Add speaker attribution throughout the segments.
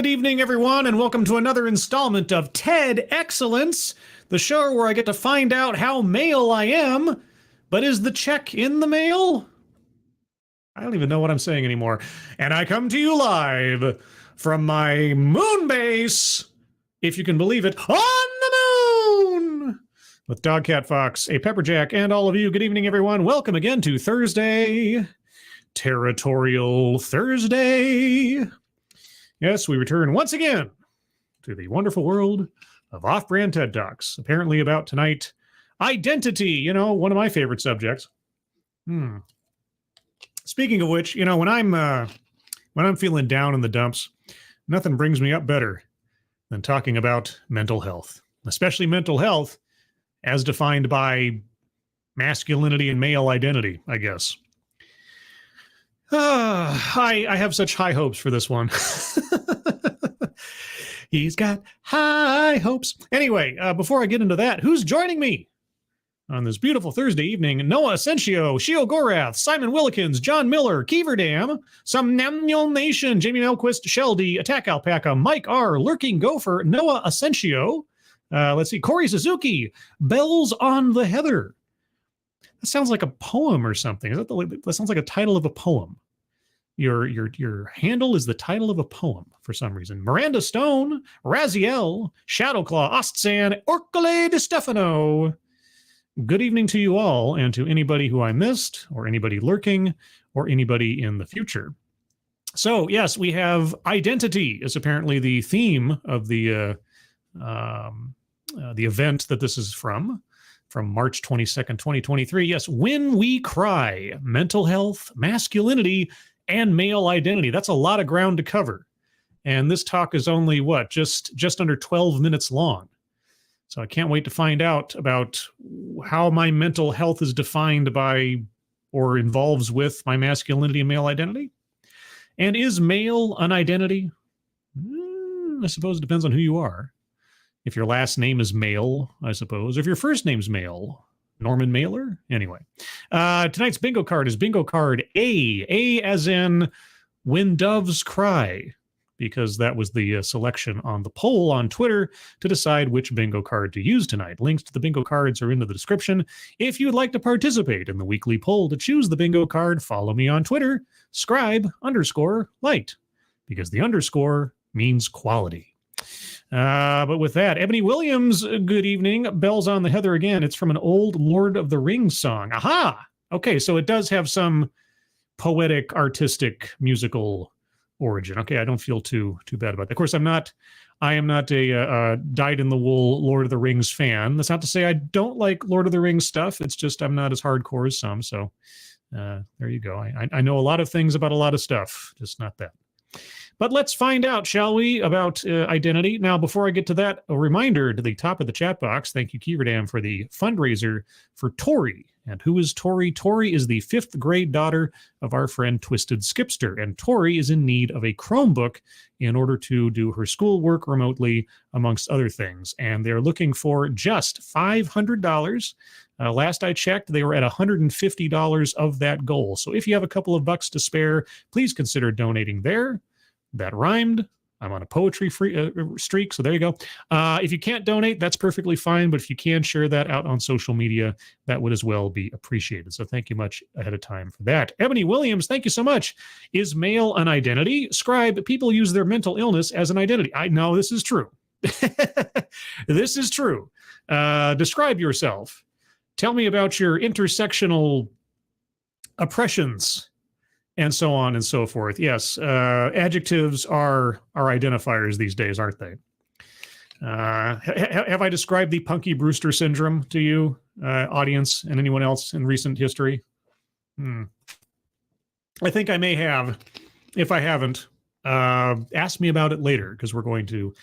Speaker 1: Good evening, everyone, and welcome to another installment of TED Excellence, the show where I get to find out how male I am. But is the check in the mail? I don't even know what I'm saying anymore. And I come to you live from my moon base, if you can believe it, on the moon! With Dogcat Fox, a Pepperjack, and all of you. Good evening, everyone. Welcome again to Thursday, Territorial Thursday. Yes, we return once again to the wonderful world of off-brand TED Talks. Apparently about tonight, identity, one of my favorite subjects. Speaking of which, when I'm feeling down in the dumps, nothing brings me up better than talking about mental health, especially mental health as defined by masculinity and male identity, I guess. I have such high hopes for this one. He's got high hopes. Anyway, before I get into that, who's joining me on this beautiful Thursday evening? Noah Asensio, Shio Gorath, Simon Willikins, John Miller, Keeverdam, Somnamnul Nation, Jamie Melquist, Sheldy, Attack Alpaca, Mike R, Lurking Gopher, Noah Asensio. Let's see, Corey Suzuki, Bells on the Heather. That sounds like a poem or something. That sounds like a title of a poem. Your handle is the title of a poem for some reason. Miranda Stone, Raziel, Shadowclaw, Ostsan, Orcole de Stefano. Good evening to you all, and to anybody who I missed, or anybody lurking, or anybody in the future. So, yes, we have identity is apparently the theme of the event that this is from March 22nd, 2023. Yes, When We Cry, Mental Health, Masculinity, and Male Identity. That's a lot of ground to cover. And this talk is only, just under 12 minutes long. So I can't wait to find out about how my mental health is defined by or involves with my masculinity and male identity. And is male an identity? I suppose it depends on who you are. If your last name is Male, I suppose. If your first name's Male, Norman Mailer? Anyway. Tonight's bingo card is bingo card A. A as in When Doves Cry, because that was the selection on the poll on Twitter to decide which bingo card to use tonight. Links to the bingo cards are in the description. If you'd like to participate in the weekly poll to choose the bingo card, follow me on Twitter, scribe_light, because the underscore means quality. But with that, Ebony Williams, good evening. Bells on the Heather again. It's from an old Lord of the Rings song. Aha! Okay, so it does have some poetic, artistic, musical origin. Okay, I don't feel too bad about that. Of course, I am not a dyed-in-the-wool Lord of the Rings fan. That's not to say I don't like Lord of the Rings stuff. It's just I'm not as hardcore as some. So there you go. I know a lot of things about a lot of stuff, just not that. But let's find out, shall we, about identity. Now, before I get to that, a reminder to the top of the chat box. Thank you, Keeverdam, for the fundraiser for Tori. And who is Tori? Tori is the 5th grade daughter of our friend Twisted Skipster. And Tori is in need of a Chromebook in order to do her schoolwork remotely, amongst other things. And they're looking for just $500. Last I checked, they were at $150 of that goal. So if you have a couple of bucks to spare, please consider donating there. That rhymed. I'm on a poetry streak, so there you go. If you can't donate, that's perfectly fine, but if you can share that out on social media, that would as well be appreciated. So thank you much ahead of time for that. Ebony Williams, thank you so much. Is male an identity? Scribe, people use their mental illness as an identity. I know this is true. This is true. Describe yourself. Tell me about your intersectional oppressions, and so on and so forth. Yes, adjectives are identifiers these days, aren't they? Have I described the Punky Brewster syndrome to you, audience, and anyone else in recent history? I think I may have. If I haven't, ask me about it later, because we're going to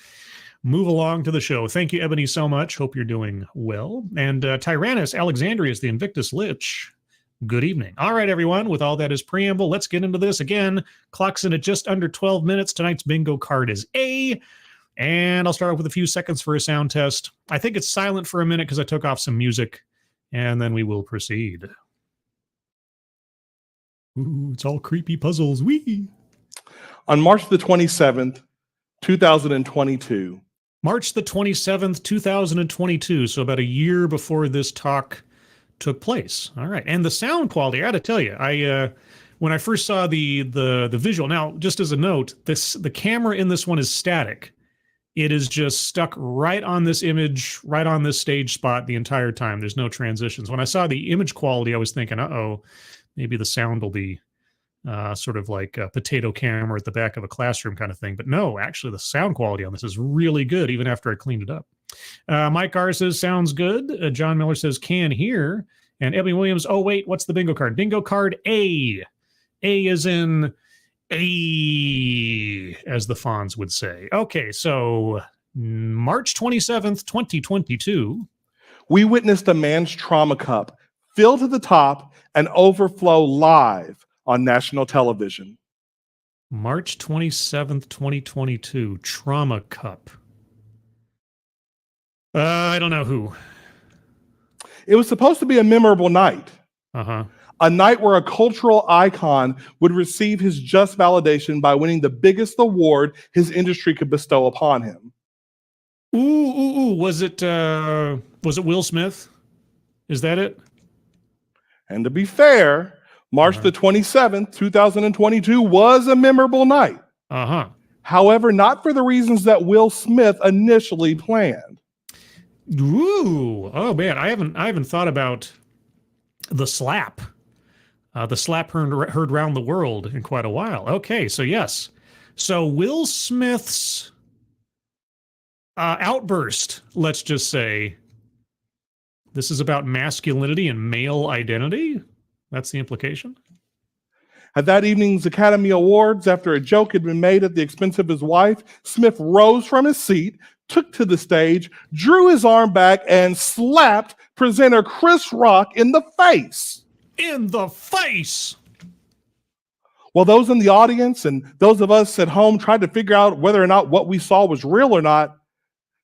Speaker 1: move along to the show. Thank you, Ebony, so much. Hope you're doing well. And Tyrannus Alexandrius, the Invictus Lich, good evening. All right, everyone, with all that as preamble, let's get into this. Again, clock's in at just under 12 minutes. Tonight's bingo card is A, and I'll start off with a few seconds for a sound test. I think it's silent for a minute because I took off some music, and then we will proceed. Ooh, it's all creepy puzzles. Wee!
Speaker 2: On March the 27th, 2022.
Speaker 1: March the 27th, 2022. So about a year before this talk took place. All right. And the sound quality, I got to tell you, when I first saw the visual, now just as a note, the camera in this one is static. It is just stuck right on this image, right on this stage spot the entire time. There's no transitions. When I saw the image quality, I was thinking, uh-oh, maybe the sound will be sort of like a potato camera at the back of a classroom kind of thing. But no, actually, the sound quality on this is really good, even after I cleaned it up. Mike R says, sounds good. John Miller says, can hear. And Ebony Williams, oh, wait, what's the bingo card? Bingo card A. A is in A, as the Fonz would say. Okay, so March 27th, 2022.
Speaker 2: We witnessed a man's trauma cup fill to the top and overflow live on national television.
Speaker 1: March 27th, 2022. Trauma cup. I don't know who.
Speaker 2: It was supposed to be a memorable night.
Speaker 1: Uh-huh.
Speaker 2: A night where a cultural icon would receive his just validation by winning the biggest award his industry could bestow upon him.
Speaker 1: Ooh. Was it Will Smith? Is that it?
Speaker 2: And to be fair, March the 27th, 2022 was a memorable night.
Speaker 1: Uh-huh.
Speaker 2: However, not for the reasons that Will Smith initially planned.
Speaker 1: Ooh. Oh man, I haven't thought about the slap. The slap heard round the world in quite a while. Okay, so yes. So Will Smith's outburst, let's just say, this is about masculinity and male identity? That's the implication?
Speaker 2: At that evening's Academy Awards, after a joke had been made at the expense of his wife, Smith rose from his seat, took to the stage, drew his arm back, and slapped presenter Chris Rock in the face.
Speaker 1: In the face!
Speaker 2: While those in the audience and those of us at home tried to figure out whether or not what we saw was real or not,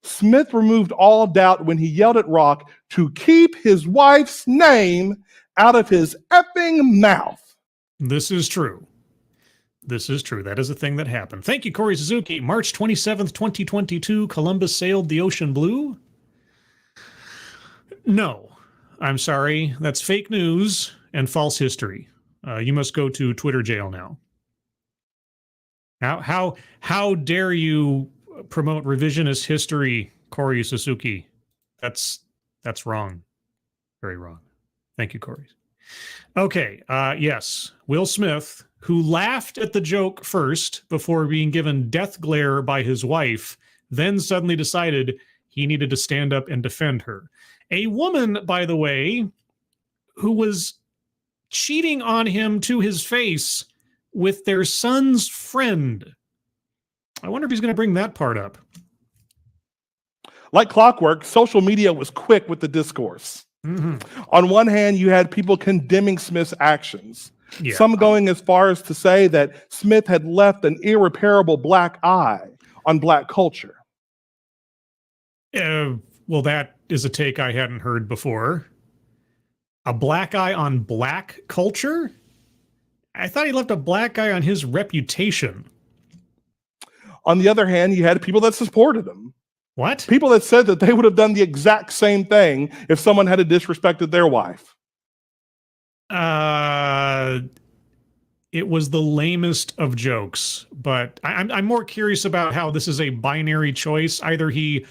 Speaker 2: Smith removed all doubt when he yelled at Rock to keep his wife's name out of his effing mouth.
Speaker 1: This is true. This is true. That is a thing that happened. Thank you, Corey Suzuki. March 27th, 2022, Columbus sailed the ocean blue? No. I'm sorry. That's fake news and false history. You must go to Twitter jail now. How dare you promote revisionist history, Corey Suzuki? That's wrong. Very wrong. Thank you, Corey. Okay, yes. Will Smith, who laughed at the joke first before being given death glare by his wife, then suddenly decided he needed to stand up and defend her. A woman, by the way, who was cheating on him to his face with their son's friend. I wonder if he's going to bring that part up.
Speaker 2: Like clockwork, social media was quick with the discourse.
Speaker 1: Mm-hmm.
Speaker 2: On one hand, you had people condemning Smith's actions.
Speaker 1: Yeah.
Speaker 2: Some going as far as to say that Smith had left an irreparable black eye on black culture.
Speaker 1: Well, that is a take I hadn't heard before. A black eye on black culture? I thought he left a black eye on his reputation.
Speaker 2: On the other hand, you had people that supported him.
Speaker 1: What?
Speaker 2: People that said that they would have done the exact same thing if someone had disrespected their wife.
Speaker 1: It was the lamest of jokes, but I'm more curious about how this is a binary choice. Either he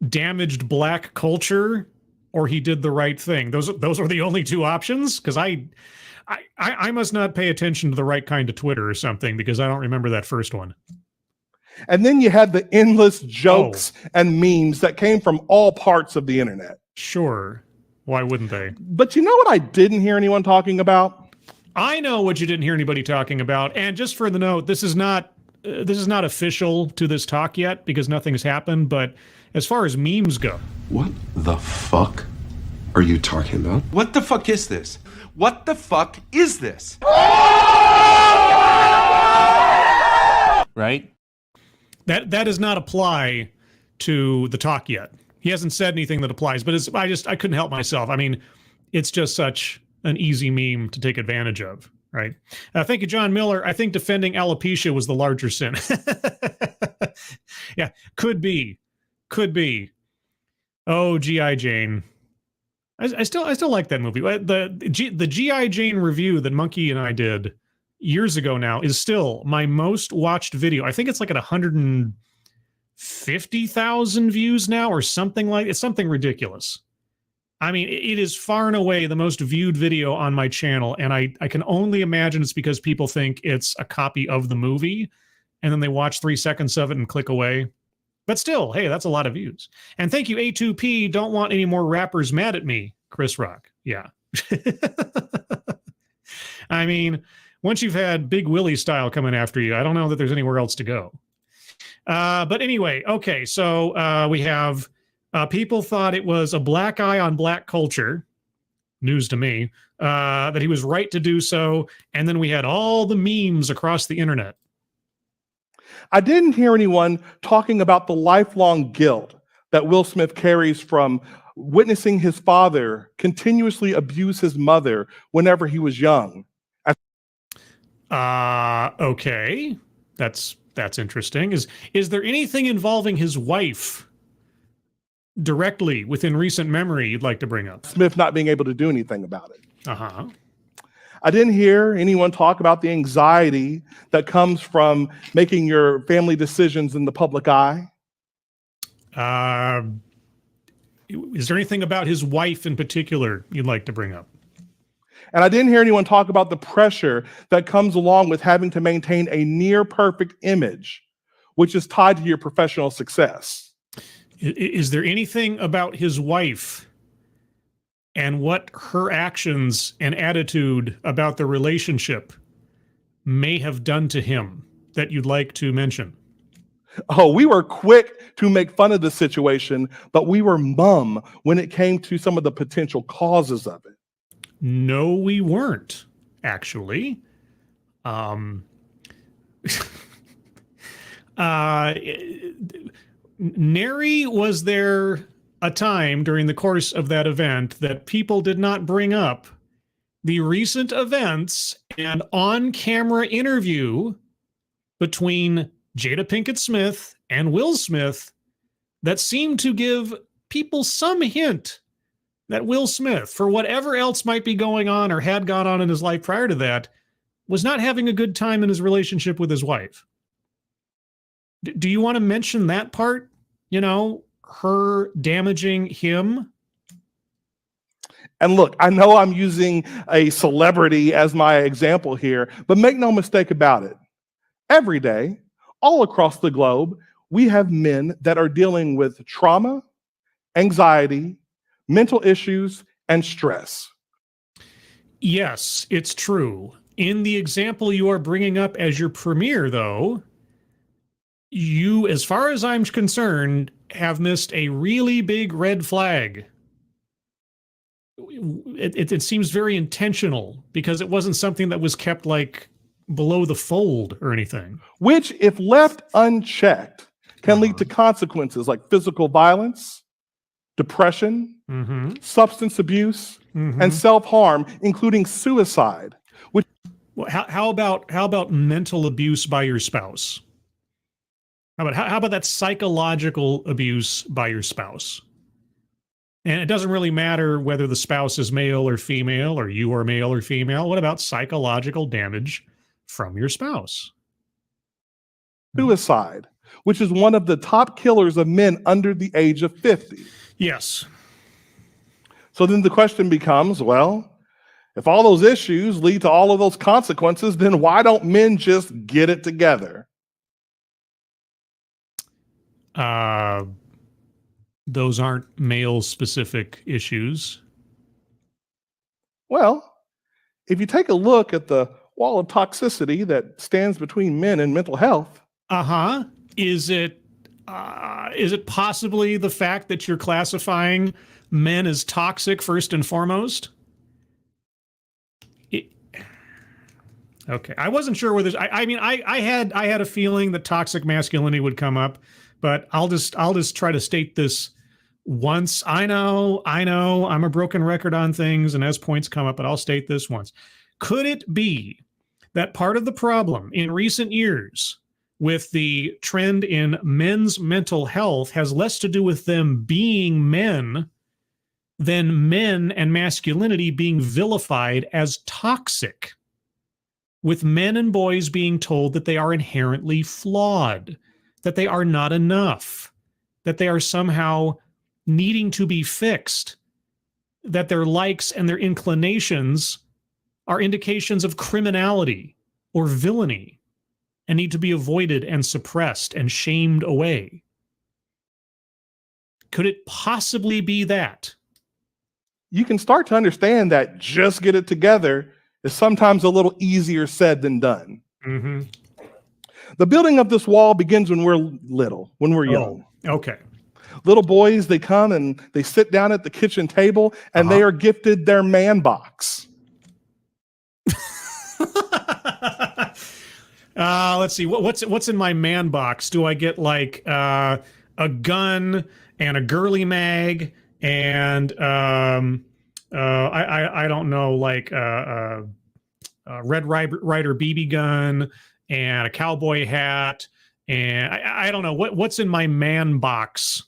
Speaker 1: damaged black culture or he did the right thing. Those are the only two options, because I must not pay attention to the right kind of Twitter or something, because I don't remember that first one.
Speaker 2: And then you had the endless jokes and memes that came from all parts of the internet.
Speaker 1: Sure. Why wouldn't they?
Speaker 2: But you know what I didn't hear anyone talking about?
Speaker 1: I know what you didn't hear anybody talking about. And just for the note, this is not official to this talk yet, because nothing's happened. But as far as memes go.
Speaker 3: What the fuck are you talking about?
Speaker 4: What the fuck is this? What the fuck is this? Right?
Speaker 1: That does not apply to the talk yet. He hasn't said anything that applies, but I couldn't help myself. I mean, it's just such an easy meme to take advantage of, right? Thank you, John Miller. I think defending alopecia was the larger sin. Yeah, could be. Oh, G.I. Jane. I still like that movie. The G.I. Jane review that Monkey and I did years ago now is still my most watched video. I think it's like at 150,000 views now or something like it's something ridiculous. I mean, it is far and away the most viewed video on my channel, and I can only imagine it's because people think it's a copy of the movie, and then they watch 3 seconds of it and click away. But still, hey, that's a lot of views. And thank you, A2P. Don't want any more rappers mad at me, Chris Rock. Yeah. I mean, once you've had Big Willie style coming after you, I don't know that there's anywhere else to go. But anyway, okay, so we have people thought it was a black eye on black culture. News to me. That he was right to do so. And then we had all the memes across the internet.
Speaker 2: I didn't hear anyone talking about the lifelong guilt that Will Smith carries from witnessing his father continuously abuse his mother whenever he was young.
Speaker 1: Okay. That's interesting. Is there anything involving his wife directly within recent memory you'd like to bring up?
Speaker 2: Smith not being able to do anything about it.
Speaker 1: Uh-huh.
Speaker 2: I didn't hear anyone talk about the anxiety that comes from making your family decisions in the public eye.
Speaker 1: Is there anything about his wife in particular you'd like to bring up?
Speaker 2: And I didn't hear anyone talk about the pressure that comes along with having to maintain a near perfect image, which is tied to your professional success.
Speaker 1: Is there anything about his wife and what her actions and attitude about the relationship may have done to him that you'd like to mention?
Speaker 2: Oh, we were quick to make fun of the situation, but we were mum when it came to some of the potential causes of it.
Speaker 1: No, we weren't, actually. Nary was there a time during the course of that event that people did not bring up the recent events and on-camera interview between Jada Pinkett Smith and Will Smith that seemed to give people some hint that Will Smith, for whatever else might be going on or had gone on in his life prior to that, was not having a good time in his relationship with his wife. Do you want to mention that part? You know, her damaging him?
Speaker 2: And look, I know I'm using a celebrity as my example here, but make no mistake about it. Every day, all across the globe, we have men that are dealing with trauma, anxiety, mental issues, and stress.
Speaker 1: Yes, it's true. In the example you are bringing up as your premiere, though, you, as far as I'm concerned, have missed a really big red flag. It seems very intentional because it wasn't something that was kept like below the fold or anything.
Speaker 2: Which, if left unchecked, can lead to consequences like physical violence, depression, substance abuse, and self-harm, including suicide. Which,
Speaker 1: well, how about mental abuse by your spouse? How about that psychological abuse by your spouse? And it doesn't really matter whether the spouse is male or female, or you are male or female. What about psychological damage from your spouse?
Speaker 2: suicide, which is one of the top killers of men under the age of 50.
Speaker 1: Yes.
Speaker 2: So then the question becomes, well, if all those issues lead to all of those consequences, then why don't men just get it together?
Speaker 1: Those aren't male-specific issues.
Speaker 2: Well, if you take a look at the wall of toxicity that stands between men and mental health.
Speaker 1: Is it possibly the fact that you're classifying men as toxic first and foremost? Okay, I wasn't sure whether I had a feeling that toxic masculinity would come up, but I'll just try to state this once. I know I'm a broken record on things, and as points come up, but I'll state this once. Could it be that part of the problem in recent years with the trend in men's mental health has less to do with them being men than men and masculinity being vilified as toxic, with men and boys being told that they are inherently flawed, that they are not enough, that they are somehow needing to be fixed, that their likes and their inclinations are indications of criminality or villainy and need to be avoided and suppressed and shamed away. Could it possibly be that?
Speaker 2: You can start to understand that just get it together is sometimes a little easier said than done.
Speaker 1: Mm-hmm.
Speaker 2: The building of this wall begins when we're little, when we're young.
Speaker 1: Okay.
Speaker 2: Little boys, they come and they sit down at the kitchen table and they are gifted their man box.
Speaker 1: Let's see. What's in my man box? Do I get like a gun and a girly mag and I don't know, like a Red Ryder BB gun and a cowboy hat and I don't know what's in my man box.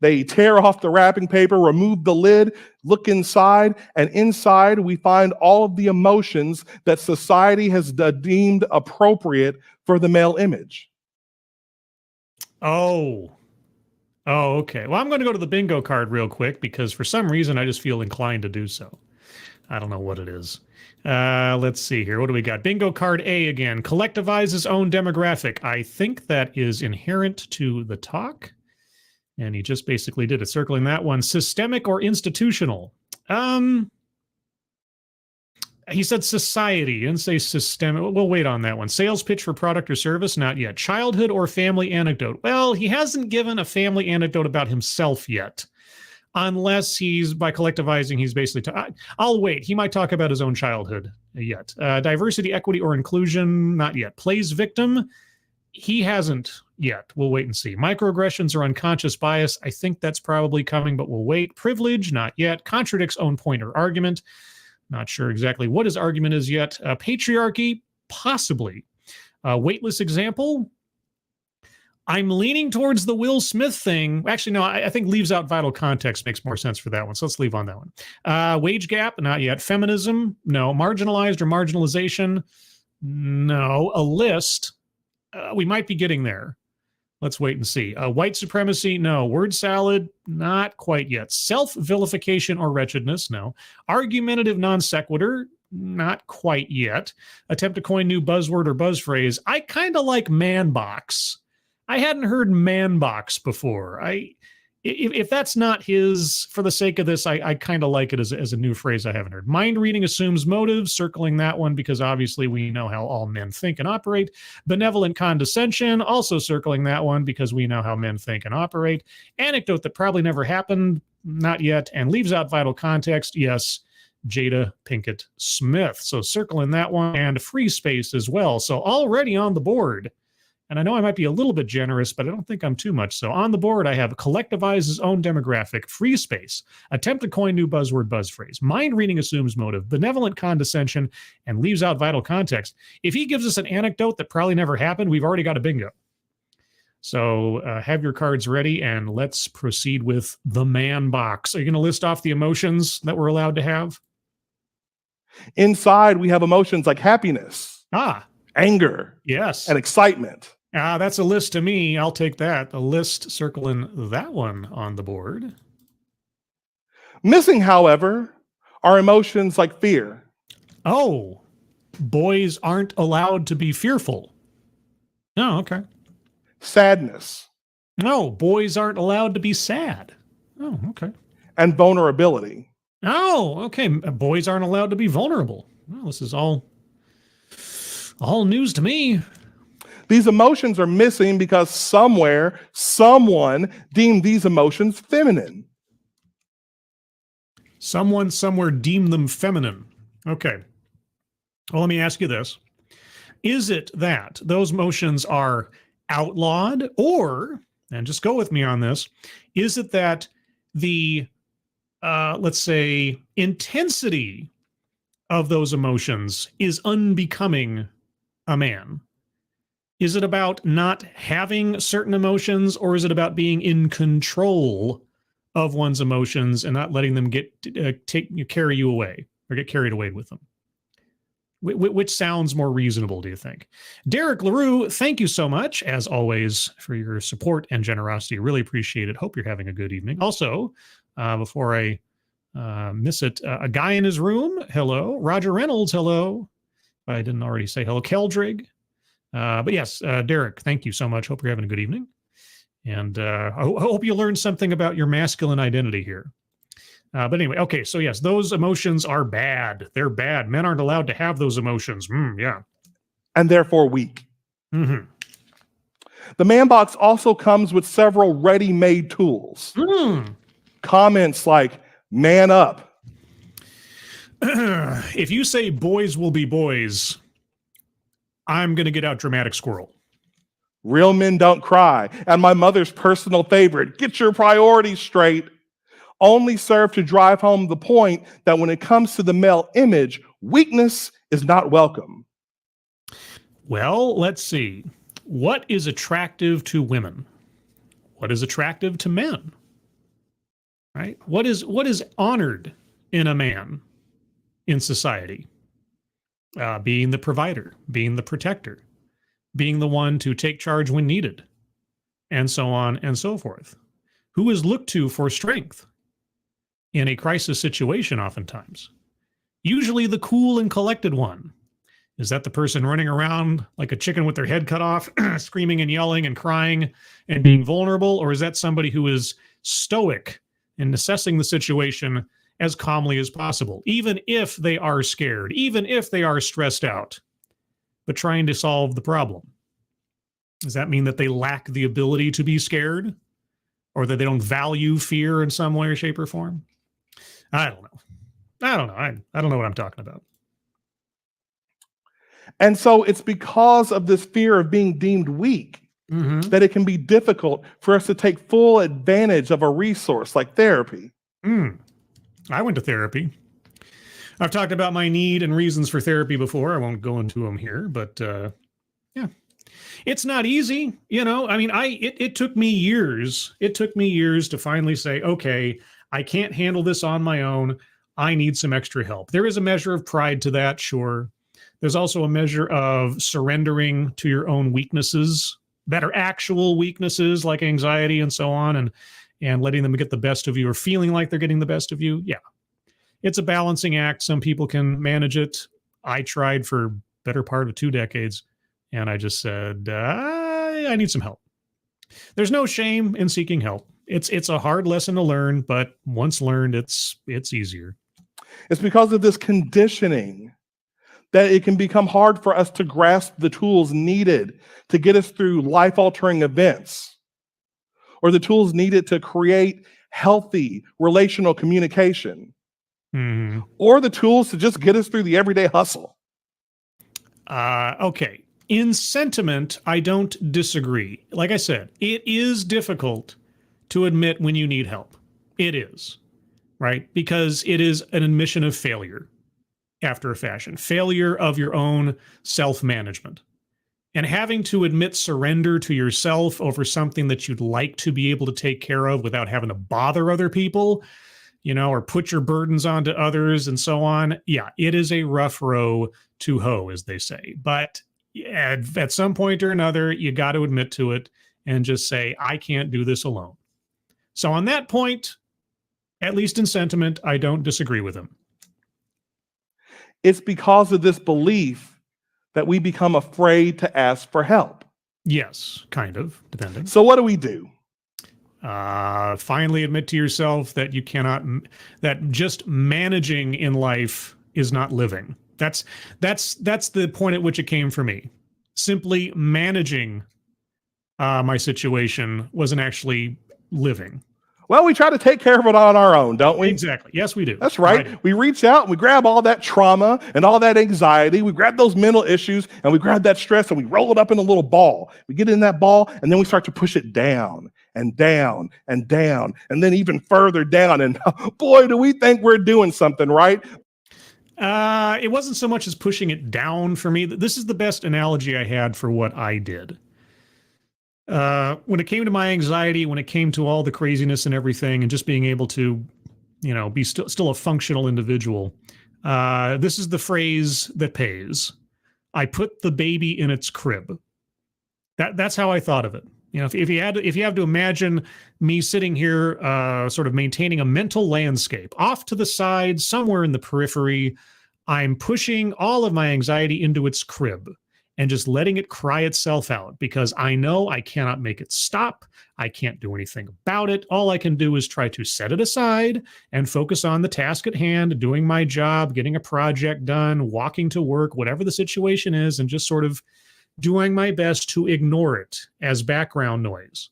Speaker 2: They tear off the wrapping paper, remove the lid, look inside, and inside we find all of the emotions that society has deemed appropriate for the male image.
Speaker 1: Oh, okay. Well, I'm going to go to the bingo card real quick because for some reason I just feel inclined to do so. I don't know what it is. Let's see here. What do we got? Bingo card A again. Collectivizes own demographic. I think that is inherent to the talk. And he just basically did it, circling that one. Systemic or institutional? He said society. He didn't say systemic. We'll wait on that one. Sales pitch for product or service? Not yet. Childhood or family anecdote? Well, he hasn't given a family anecdote about himself yet. Unless he's, by collectivizing, he's basically... I'll wait. He might talk about his own childhood yet. Diversity, equity, or inclusion? Not yet. Plays victim? He hasn't yet. We'll wait and see. Microaggressions or unconscious bias. I think that's probably coming, but we'll wait. Privilege, not yet. Contradicts own point or argument. Not sure exactly what his argument is yet. Patriarchy, possibly. Weightless example. I'm leaning towards the Will Smith thing. Actually, no, I think leaves out vital context makes more sense for that one. So let's leave on that one. Wage gap, not yet. Feminism, no. Marginalized or marginalization, no. A list. We might be getting there. Let's wait and see. White supremacy, no. Word salad, not quite yet. Self-vilification or wretchedness, no. Argumentative non sequitur, not quite yet. Attempt to coin new buzzword or buzz phrase. I kind of like man box. I hadn't heard man box before. If that's not his, for the sake of this, I kind of like it as a new phrase I haven't heard. Mind reading assumes motives, circling that one because obviously we know how all men think and operate. Benevolent condescension, also circling that one because we know how men think and operate. Anecdote that probably never happened, not yet. And leaves out vital context, yes, Jada Pinkett Smith. So circling that one and free space as well. So already on the board. And I know I might be a little bit generous, but I don't think I'm too much. So on the board, I have collectivize his own demographic, free space, attempt to coin new buzzword, buzz phrase, mind reading assumes motive, benevolent condescension, and leaves out vital context. If he gives us an anecdote that probably never happened, we've already got a bingo. So have your cards ready, and let's proceed with the man box. Are you going to list off the emotions that we're allowed to have?
Speaker 2: Inside, we have emotions like happiness, anger,
Speaker 1: yes,
Speaker 2: and excitement.
Speaker 1: That's a list to me. I'll take that. A list, circling that one on the board.
Speaker 2: Missing, however, are emotions like fear.
Speaker 1: Oh, boys aren't allowed to be fearful. Oh, okay.
Speaker 2: Sadness.
Speaker 1: No, boys aren't allowed to be sad. Oh, okay.
Speaker 2: And vulnerability.
Speaker 1: Oh, okay. Boys aren't allowed to be vulnerable. Well, this is all news to me.
Speaker 2: These emotions are missing because somewhere, someone deemed these emotions feminine.
Speaker 1: Someone somewhere deemed them feminine. Okay. Well, let me ask you this. Is it that those emotions are outlawed, or, and just go with me on this, is it that the, let's say, intensity of those emotions is unbecoming a man? Is it about not having certain emotions, or is it about being in control of one's emotions and not letting them carry you away or get carried away with them? Which sounds more reasonable, do you think? Derek LaRue, thank you so much, as always, for your support and generosity. Really appreciate it. Hope you're having a good evening. Also, before I miss it, a guy in his room, hello. Roger Reynolds, hello. I didn't already say hello. Keldrig. But yes, Derek, thank you so much. Hope you're having a good evening. And I hope you learned something about your masculine identity here. But anyway, okay, so yes, those emotions are bad. They're bad. Men aren't allowed to have those emotions. Yeah.
Speaker 2: And therefore weak.
Speaker 1: Mm-hmm.
Speaker 2: The man box also comes with several ready-made tools. Comments like, man up.
Speaker 1: If you say boys will be boys, I'm going to get out Dramatic Squirrel.
Speaker 2: Real men don't cry. And my mother's personal favorite, get your priorities straight, only serve to drive home the point that when it comes to the male image, weakness is not welcome.
Speaker 1: Well, let's see. What is attractive to women? What is attractive to men? Right? What is honored in a man in society? Being the provider, being the protector, being the one to take charge when needed, and so on and so forth. Who is looked to for strength in a crisis situation oftentimes? Usually the cool and collected one. Is that the person running around like a chicken with their head cut off, screaming and yelling and crying and being vulnerable? Or is that somebody who is stoic in assessing the situation as calmly as possible, even if they are scared, even if they are stressed out, but trying to solve the problem? Does that mean that they lack the ability to be scared, or that they don't value fear in some way or shape or form? I don't know. I don't know what I'm talking about.
Speaker 2: And so it's because of this fear of being deemed weak that it can be difficult for us to take full advantage of a resource like therapy.
Speaker 1: I went to therapy. I've talked about my need and reasons for therapy before. I won't go into them here, but yeah, it's not easy. You know, I mean, it took me years. It took me years to finally say, okay, I can't handle this on my own. I need some extra help. There is a measure of pride to that, sure. There's also a measure of surrendering to your own weaknesses that are actual weaknesses like anxiety and so on, and letting them get the best of you, or feeling like they're getting the best of you. Yeah. It's a balancing act. Some people can manage it. I tried for better part of 2 decades, and I just said, I need some help. There's no shame in seeking help. It's a hard lesson to learn, but once learned, it's easier.
Speaker 2: It's because of this conditioning that it can become hard for us to grasp the tools needed to get us through life-altering events, or the tools needed to create healthy relational communication, or the tools to just get us through the everyday hustle.
Speaker 1: Okay. In sentiment, I don't disagree. Like I said, it is difficult to admit when you need help. It is, right? Because it is an admission of failure after a fashion, failure of your own self-management. And having to admit surrender to yourself over something that you'd like to be able to take care of without having to bother other people, you know, or put your burdens onto others and so on. Yeah, it is a rough row to hoe, as they say. But at some point or another, you got to admit to it and just say, I can't do this alone. So on that point, at least in sentiment, I don't disagree with him.
Speaker 2: It's because of this belief that we become afraid to ask for help.
Speaker 1: Yes, kind of, depending.
Speaker 2: So what do we do?
Speaker 1: Finally admit to yourself that you cannot, that just managing in life is not living. That's the point at which it came for me. Simply managing my situation wasn't actually living.
Speaker 2: Well, we try to take care of it on our own, don't we?
Speaker 1: Exactly. Yes, we do.
Speaker 2: That's right. We reach out and we grab all that trauma and all that anxiety. We grab those mental issues and we grab that stress and we roll it up in a little ball. We get in that ball and then we start to push it down and down and down and then even further down. And boy, do we think we're doing something, right?
Speaker 1: It wasn't so much as pushing it down for me. This is the best analogy I had for what I did. When it came to my anxiety, when it came to all the craziness and everything, and just being able to, be still a functional individual, this is the phrase that pays. I put the baby in its crib. That's how I thought of it. If you have to imagine me sitting here, sort of maintaining a mental landscape off to the side, somewhere in the periphery, I'm pushing all of my anxiety into its crib and just letting it cry itself out, because I know I cannot make it stop. I can't do anything about it. All I can do is try to set it aside and focus on the task at hand, doing my job, getting a project done, walking to work, whatever the situation is, and just sort of doing my best to ignore it as background noise.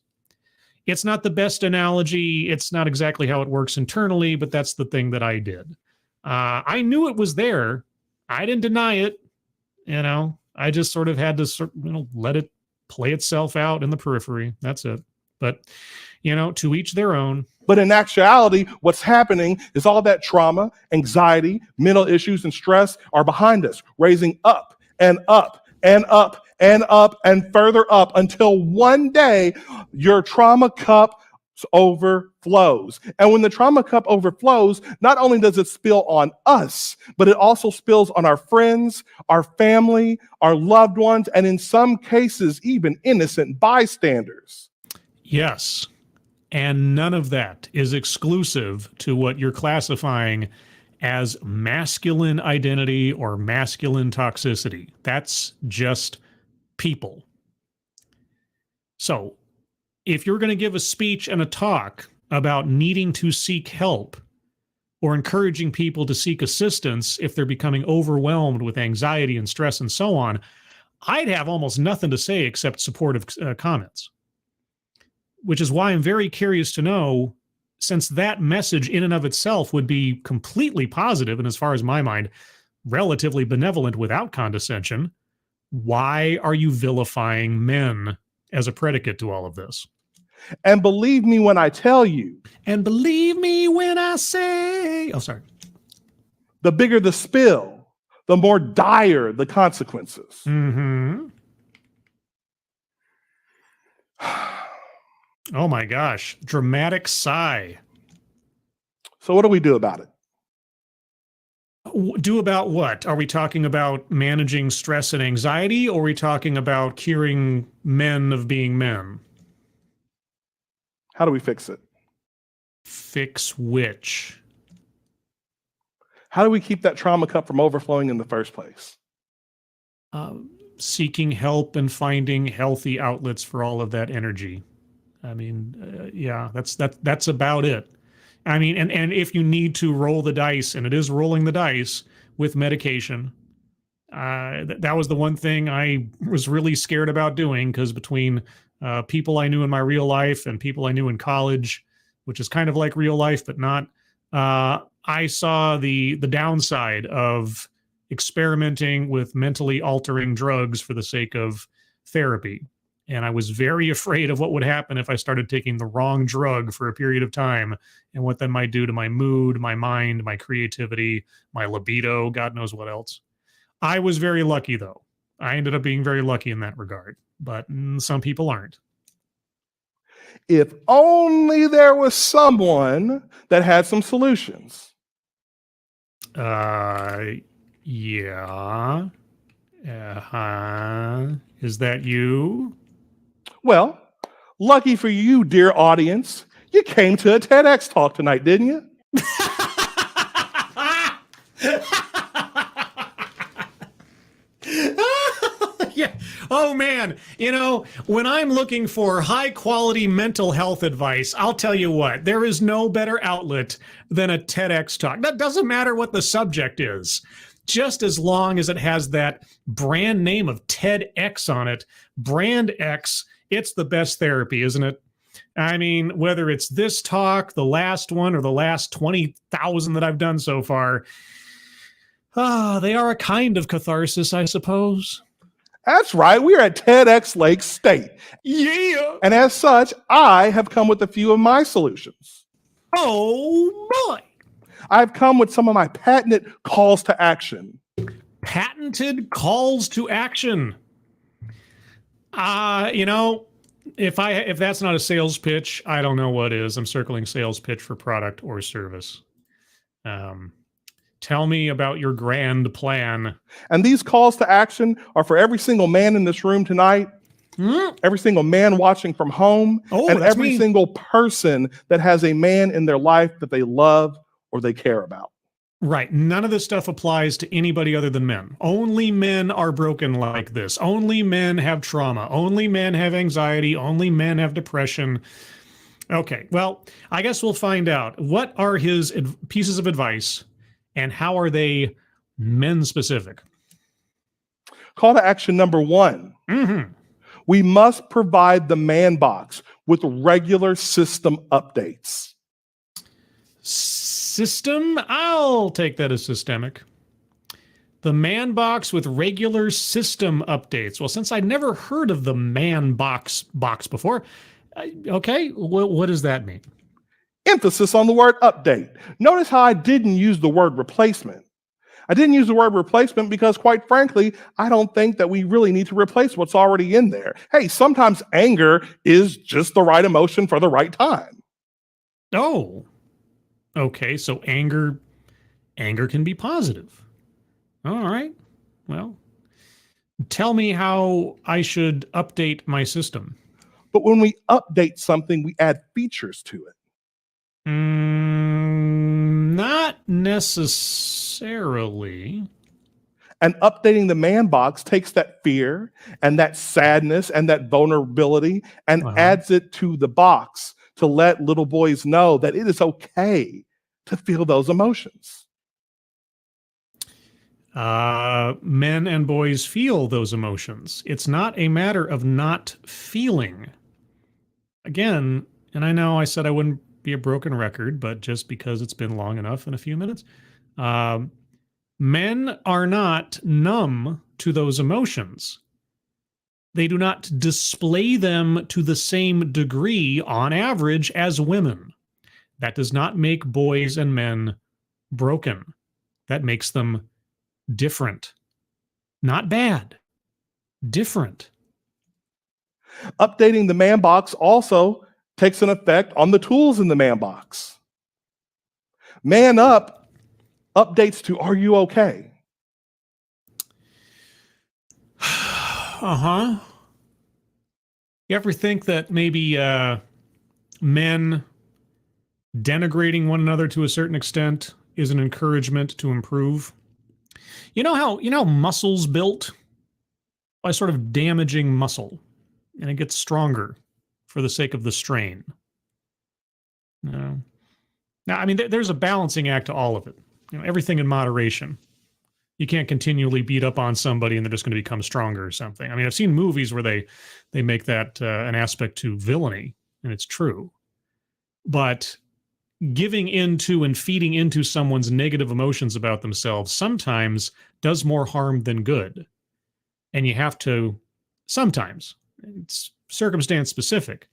Speaker 1: It's not the best analogy. It's not exactly how it works internally, but that's the thing that I did. I knew it was there. I didn't deny it. I just sort of had to let it play itself out in the periphery. That's it. But, to each their own.
Speaker 2: But in actuality, what's happening is all that trauma, anxiety, mental issues, and stress are behind us, raising up and up and up and up and further up until one day your trauma cup overflows. And when the trauma cup overflows, not only does it spill on us, but it also spills on our friends, our family, our loved ones, and in some cases, even innocent bystanders.
Speaker 1: Yes. And none of that is exclusive to what you're classifying as masculine identity or masculine toxicity. That's just people. So, if you're going to give a speech and a talk about needing to seek help or encouraging people to seek assistance if they're becoming overwhelmed with anxiety and stress and so on, I'd have almost nothing to say except supportive comments. Which is why I'm very curious to know, since that message in and of itself would be completely positive and, as far as my mind, relatively benevolent without condescension, why are you vilifying men as a predicate to all of this?
Speaker 2: And believe me when I tell you.
Speaker 1: And believe me when I say. Oh, sorry.
Speaker 2: The bigger the spill, the more dire the consequences.
Speaker 1: Mm-hmm. Oh my gosh. Dramatic sigh.
Speaker 2: So what do we do about it?
Speaker 1: Do about what? Are we talking about managing stress and anxiety, or are we talking about curing men of being men?
Speaker 2: How do we fix it?
Speaker 1: Fix which?
Speaker 2: How do we keep that trauma cup from overflowing in the first place?
Speaker 1: Seeking help and finding healthy outlets for all of that energy. I mean, yeah, that's about it. I mean, and if you need to roll the dice, and it is rolling the dice with medication, that was the one thing I was really scared about doing, because between people I knew in my real life and people I knew in college, which is kind of like real life, but not, I saw the downside of experimenting with mentally altering drugs for the sake of therapy. And I was very afraid of what would happen if I started taking the wrong drug for a period of time, and what that might do to my mood, my mind, my creativity, my libido, God knows what else. I was very lucky, though. I ended up being very lucky in that regard, but some people aren't.
Speaker 2: If only there was someone that had some solutions.
Speaker 1: Yeah. Is that you?
Speaker 2: Well, lucky for you, dear audience, you came to a TEDx talk tonight, didn't you?
Speaker 1: Yeah. Oh, man. When I'm looking for high quality mental health advice, I'll tell you what, there is no better outlet than a TEDx talk. That doesn't matter what the subject is. Just as long as it has that brand name of TEDx on it, brand X, it's the best therapy, isn't it? I mean, whether it's this talk, the last one, or the last 20,000 that I've done so far, they are a kind of catharsis, I suppose.
Speaker 2: That's right. We're at TEDx Lake State.
Speaker 1: Yeah.
Speaker 2: And as such, I have come with a few of my solutions.
Speaker 1: Oh, boy.
Speaker 2: I've come with some of my patented calls to action.
Speaker 1: Patented calls to action. If that's not a sales pitch, I don't know what is. I'm circling sales pitch for product or service. Tell me about your grand plan.
Speaker 2: And these calls to action are for every single man in this room tonight, every single man watching from home, and every single person that has a man in their life that they love or they care about.
Speaker 1: Right. None of this stuff applies to anybody other than men. Only men are broken like this. Only men have trauma. Only men have anxiety. Only men have depression. Okay. Well, I guess we'll find out. What are his pieces of advice and how are they men specific?
Speaker 2: Call to action number 1. We must provide the man box with regular system updates.
Speaker 1: System? I'll take that as systemic. The man box with regular system updates. Well, since I'd never heard of the man box before, okay, what does that mean?
Speaker 2: Emphasis on the word update. Notice how I didn't use the word replacement. I didn't use the word replacement because, quite frankly, I don't think that we really need to replace what's already in there. Hey, sometimes anger is just the right emotion for the right time.
Speaker 1: Oh, okay. So anger can be positive. All right. Well, tell me how I should update my system.
Speaker 2: But when we update something, we add features to it.
Speaker 1: Not necessarily.
Speaker 2: And updating the man box takes that fear and that sadness and that vulnerability and adds it to the box to let little boys know that it is okay to feel those emotions.
Speaker 1: Men and boys feel those emotions. It's not a matter of not feeling. Again, and I know I said I wouldn't be a broken record, but just because it's been long enough in a few minutes, men are not numb to those emotions. They do not display them to the same degree on average as women. That does not make boys and men broken. That makes them different. Not bad. Different.
Speaker 2: Updating the man box also takes an effect on the tools in the man box. Man up updates to "Are you okay?"
Speaker 1: You ever think that maybe men denigrating one another to a certain extent is an encouragement to improve? You know how muscle's built? By sort of damaging muscle, and it gets stronger for the sake of the strain. No. Now, I mean, there's a balancing act to all of it. Everything in moderation. You can't continually beat up on somebody and they're just going to become stronger or something. I mean, I've seen movies where they make that an aspect to villainy, and it's true. But giving into and feeding into someone's negative emotions about themselves sometimes does more harm than good. And you have to, sometimes, it's circumstance specific,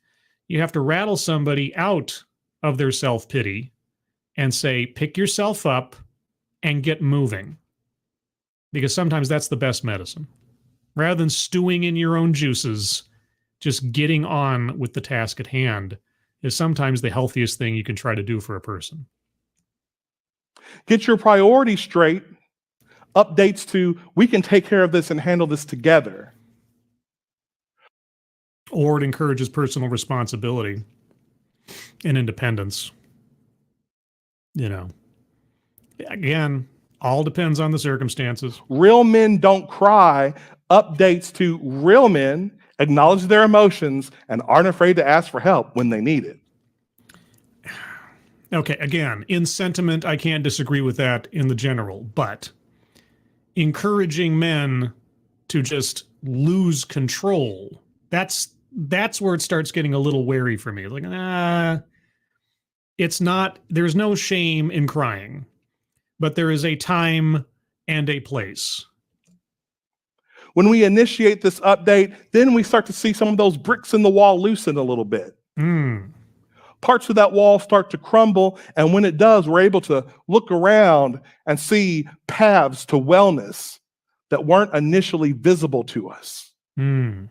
Speaker 1: you have to rattle somebody out of their self-pity and say, pick yourself up and get moving. Because sometimes that's the best medicine. Rather than stewing in your own juices, just getting on with the task at hand is sometimes the healthiest thing you can try to do for a person.
Speaker 2: Get your priorities straight. Updates to, we can take care of this and handle this together.
Speaker 1: Or it encourages personal responsibility and independence. Again, all depends on the circumstances.
Speaker 2: Real men don't cry. Updates to, real men acknowledge their emotions and aren't afraid to ask for help when they need it.
Speaker 1: Okay, again, in sentiment, I can't disagree with that in the general, but encouraging men to just lose control, that's where it starts getting a little wary for me. Like, it's not, there's no shame in crying, but there is a time and a place.
Speaker 2: When we initiate this update, then we start to see some of those bricks in the wall loosen a little bit. Parts of that wall start to crumble, and when it does, we're able to look around and see paths to wellness that weren't initially visible to us.
Speaker 1: And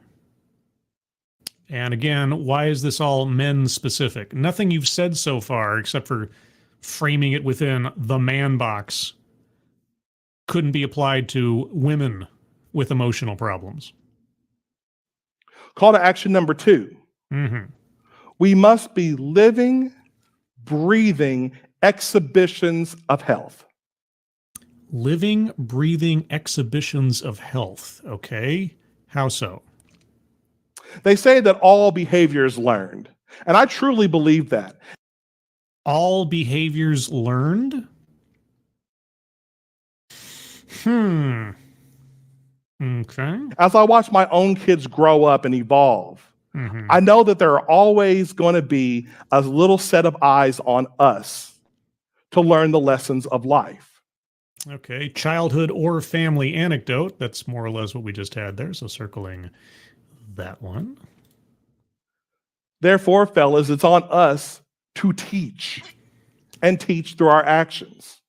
Speaker 1: again, why is this all men specific? Nothing you've said so far, except for framing it within the man box, couldn't be applied to women with emotional problems.
Speaker 2: Call to action number 2. We must be living, breathing exhibitions of health.
Speaker 1: Living, breathing exhibitions of health. Okay. How so?
Speaker 2: They say that all behavior is learned, and I truly believe that.
Speaker 1: All behaviors learned? Okay.
Speaker 2: As I watch my own kids grow up and evolve, I know that there are always going to be a little set of eyes on us to learn the lessons of life.
Speaker 1: Okay. Childhood or family anecdote. That's more or less what we just had there. So circling that one.
Speaker 2: Therefore, fellas, it's on us to teach and teach through our actions.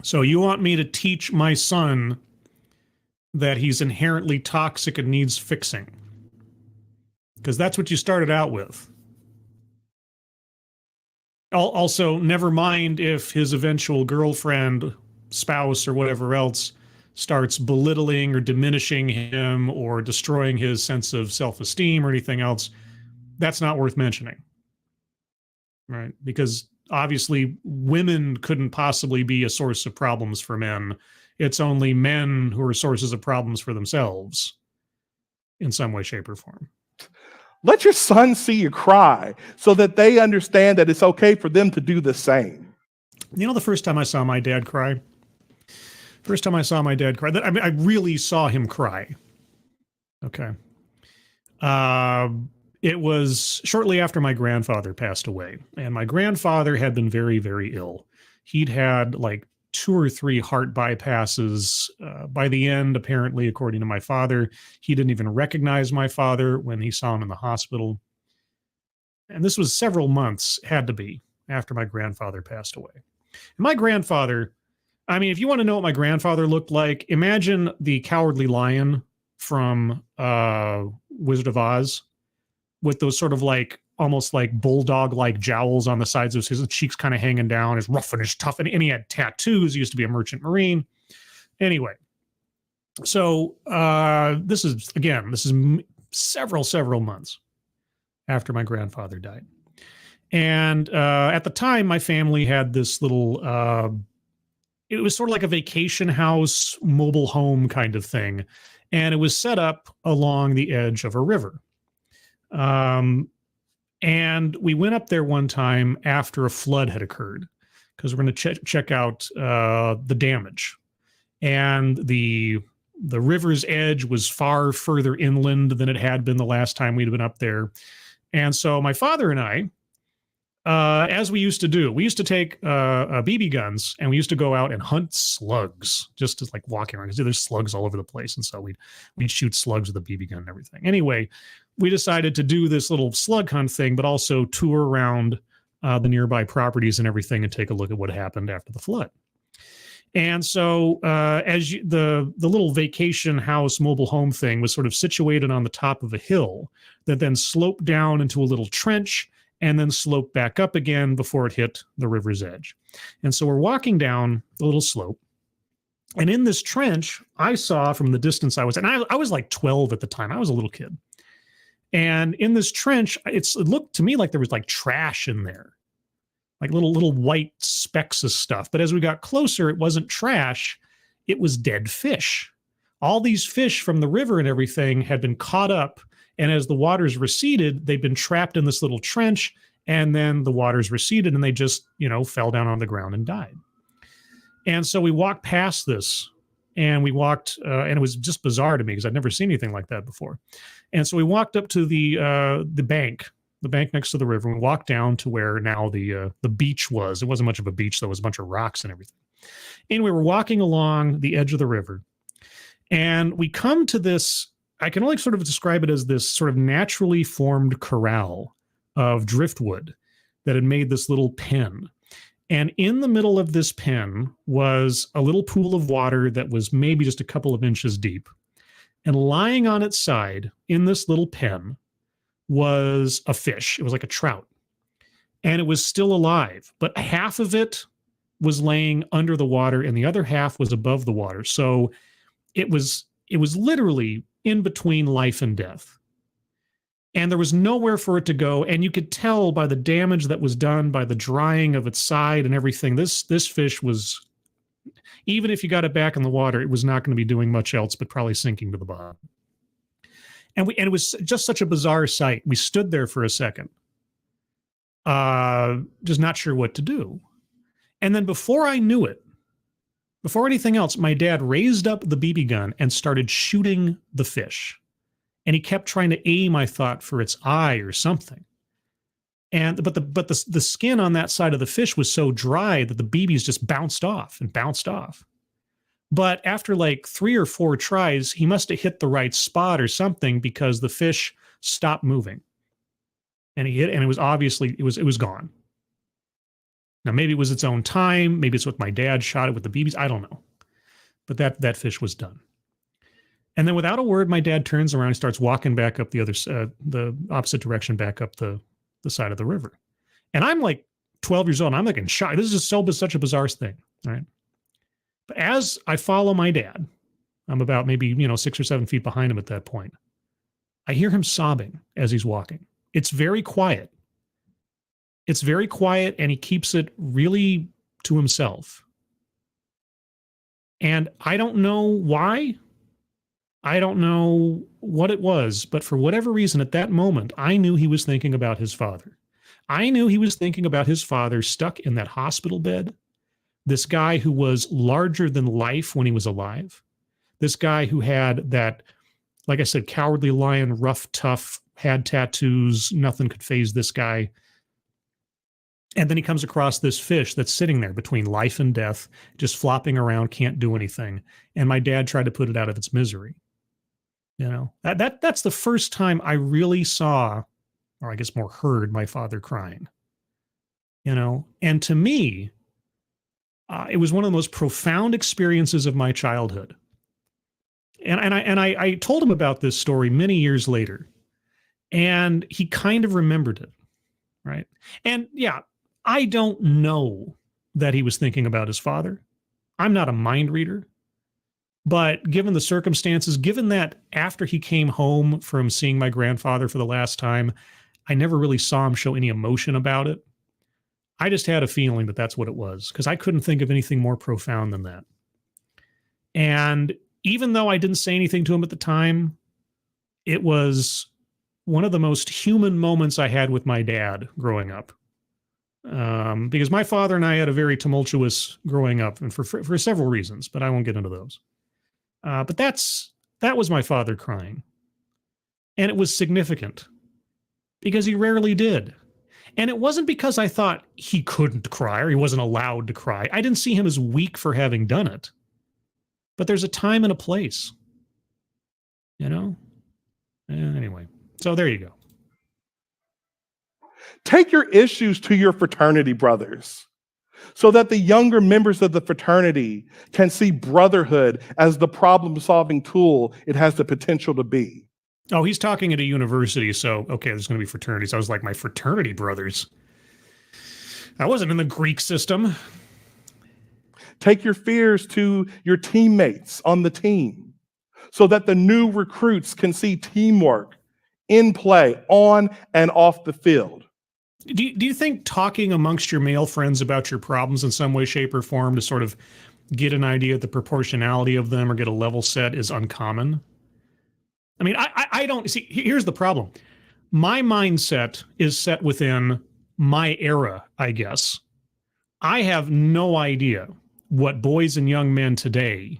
Speaker 1: So you want me to teach my son that he's inherently toxic and needs fixing? Because that's what you started out with. Also, never mind if his eventual girlfriend, spouse, or whatever else starts belittling or diminishing him or destroying his sense of self-esteem or anything else. That's not worth mentioning, right? Because obviously women couldn't possibly be a source of problems for men. It's only men who are sources of problems for themselves in some way, shape, or form.
Speaker 2: Let your son see you cry so that they understand that it's okay for them to do the same.
Speaker 1: You know, the first time I saw my dad cry, I really saw him cry. Okay. It was shortly after my grandfather passed away, and my grandfather had been very, very ill. He'd had like 2 or 3 heart bypasses. By the end, apparently, according to my father, he didn't even recognize my father when he saw him in the hospital. And this was several months, had to be, after my grandfather passed away. And my grandfather, I mean, if you want to know what my grandfather looked like, imagine the Cowardly Lion from Wizard of Oz with those sort of like almost like bulldog-like jowls on the sides of his cheeks kind of hanging down, his rough and his tough, and he had tattoos. He used to be a merchant marine. Anyway, so this is several months after my grandfather died. And at the time, my family had this little, it was sort of like a vacation house, mobile home kind of thing. And it was set up along the edge of a river. And we went up there one time after a flood had occurred because we're going to check out the damage. And the river's edge was far further inland than it had been the last time we'd been up there. And so my father and I, as we used to do, we used to take BB guns and we used to go out and hunt slugs, just as like walking around, because there's slugs all over the place. And so we'd shoot slugs with a BB gun and everything. Anyway, we decided to do this little slug hunt thing, but also tour around the nearby properties and everything and take a look at what happened after the flood. And so the little vacation house mobile home thing was sort of situated on the top of a hill that then sloped down into a little trench and then sloped back up again before it hit the river's edge. And so we're walking down the little slope. And in this trench, I saw from the distance I was, and I was like 12 at the time. I was a little kid. And in this trench, it looked to me like there was like trash in there, like little white specks of stuff. But as we got closer, it wasn't trash. It was dead fish. All these fish from the river and everything had been caught up. And as the waters receded, they'd been trapped in this little trench. And then the waters receded and they just, fell down on the ground and died. And so we walked past this and we walked, and it was just bizarre to me because I'd never seen anything like that before. And so we walked up to the bank next to the river. And we walked down to where now the beach was. It wasn't much of a beach, though. It was a bunch of rocks and everything. Anyway, we're walking along the edge of the river. And we come to this, I can only sort of describe it as this sort of naturally formed corral of driftwood that had made this little pen. And in the middle of this pen was a little pool of water that was maybe just a couple of inches deep. And lying on its side in this little pen was a fish. It was like a trout. And it was still alive, but half of it was laying under the water and the other half was above the water. So it was literally in between life and death. And there was nowhere for it to go. And you could tell by the damage that was done, by the drying of its side and everything, this fish was, even if you got it back in the water, it was not going to be doing much else but probably sinking to the bottom. And it was just such a bizarre sight. We stood there for a second, just not sure what to do. And then before I knew it, before anything else, my dad raised up the BB gun and started shooting the fish. And he kept trying to aim, I thought, for its eye or something. But the skin on that side of the fish was so dry that the BBs just bounced off and bounced off. But after like 3 or 4 tries, he must have hit the right spot or something, because the fish stopped moving. And he hit, and it was obviously, it was gone. Now, maybe it was its own time. Maybe it's what my dad shot it with the BBs. I don't know. But that fish was done. And then without a word, my dad turns around and starts walking back up the opposite direction, back up the side of the river. And I'm like 12 years old. And I'm like in shock. This is just such a bizarre thing, right? But as I follow my dad, I'm about maybe 6 or 7 feet behind him at that point. I hear him sobbing as he's walking. It's very quiet. It's very quiet, and he keeps it really to himself. And I don't know why. I don't know what it was, but for whatever reason at that moment, I knew he was thinking about his father. I knew he was thinking about his father stuck in that hospital bed. This guy who was larger than life when he was alive. This guy who had that, like I said, cowardly lion, rough, tough, had tattoos, nothing could faze this guy. And then he comes across this fish that's sitting there between life and death, just flopping around, can't do anything. And my dad tried to put it out of its misery. That's the first time I really saw, or I guess more heard, my father crying. And to me, it was one of the most profound experiences of my childhood. And I told him about this story many years later, and he kind of remembered it, right? And yeah, I don't know that he was thinking about his father. I'm not a mind reader. But given the circumstances, given that after he came home from seeing my grandfather for the last time, I never really saw him show any emotion about it. I just had a feeling that that's what it was, because I couldn't think of anything more profound than that. And even though I didn't say anything to him at the time, it was one of the most human moments I had with my dad growing up. Because my father and I had a very tumultuous growing up, and for several reasons, but I won't get into those. But that was my father crying. And it was significant because he rarely did. And it wasn't because I thought he couldn't cry or he wasn't allowed to cry. I didn't see him as weak for having done it. But there's a time and a place. Anyway, so there you go.
Speaker 2: Take your issues to your fraternity brothers, so that the younger members of the fraternity can see brotherhood as the problem-solving tool it has the potential to be.
Speaker 1: Oh, he's talking at a university, so, okay, there's going to be fraternities. I was like, my fraternity brothers. I wasn't in the Greek system.
Speaker 2: Take your fears to your teammates on the team, so that the new recruits can see teamwork in play, on and off the field.
Speaker 1: Do you think talking amongst your male friends about your problems in some way, shape, or form to sort of get an idea of the proportionality of them or get a level set is uncommon? I mean, I don't see. Here's the problem. My mindset is set within my era, I guess. I have no idea what boys and young men today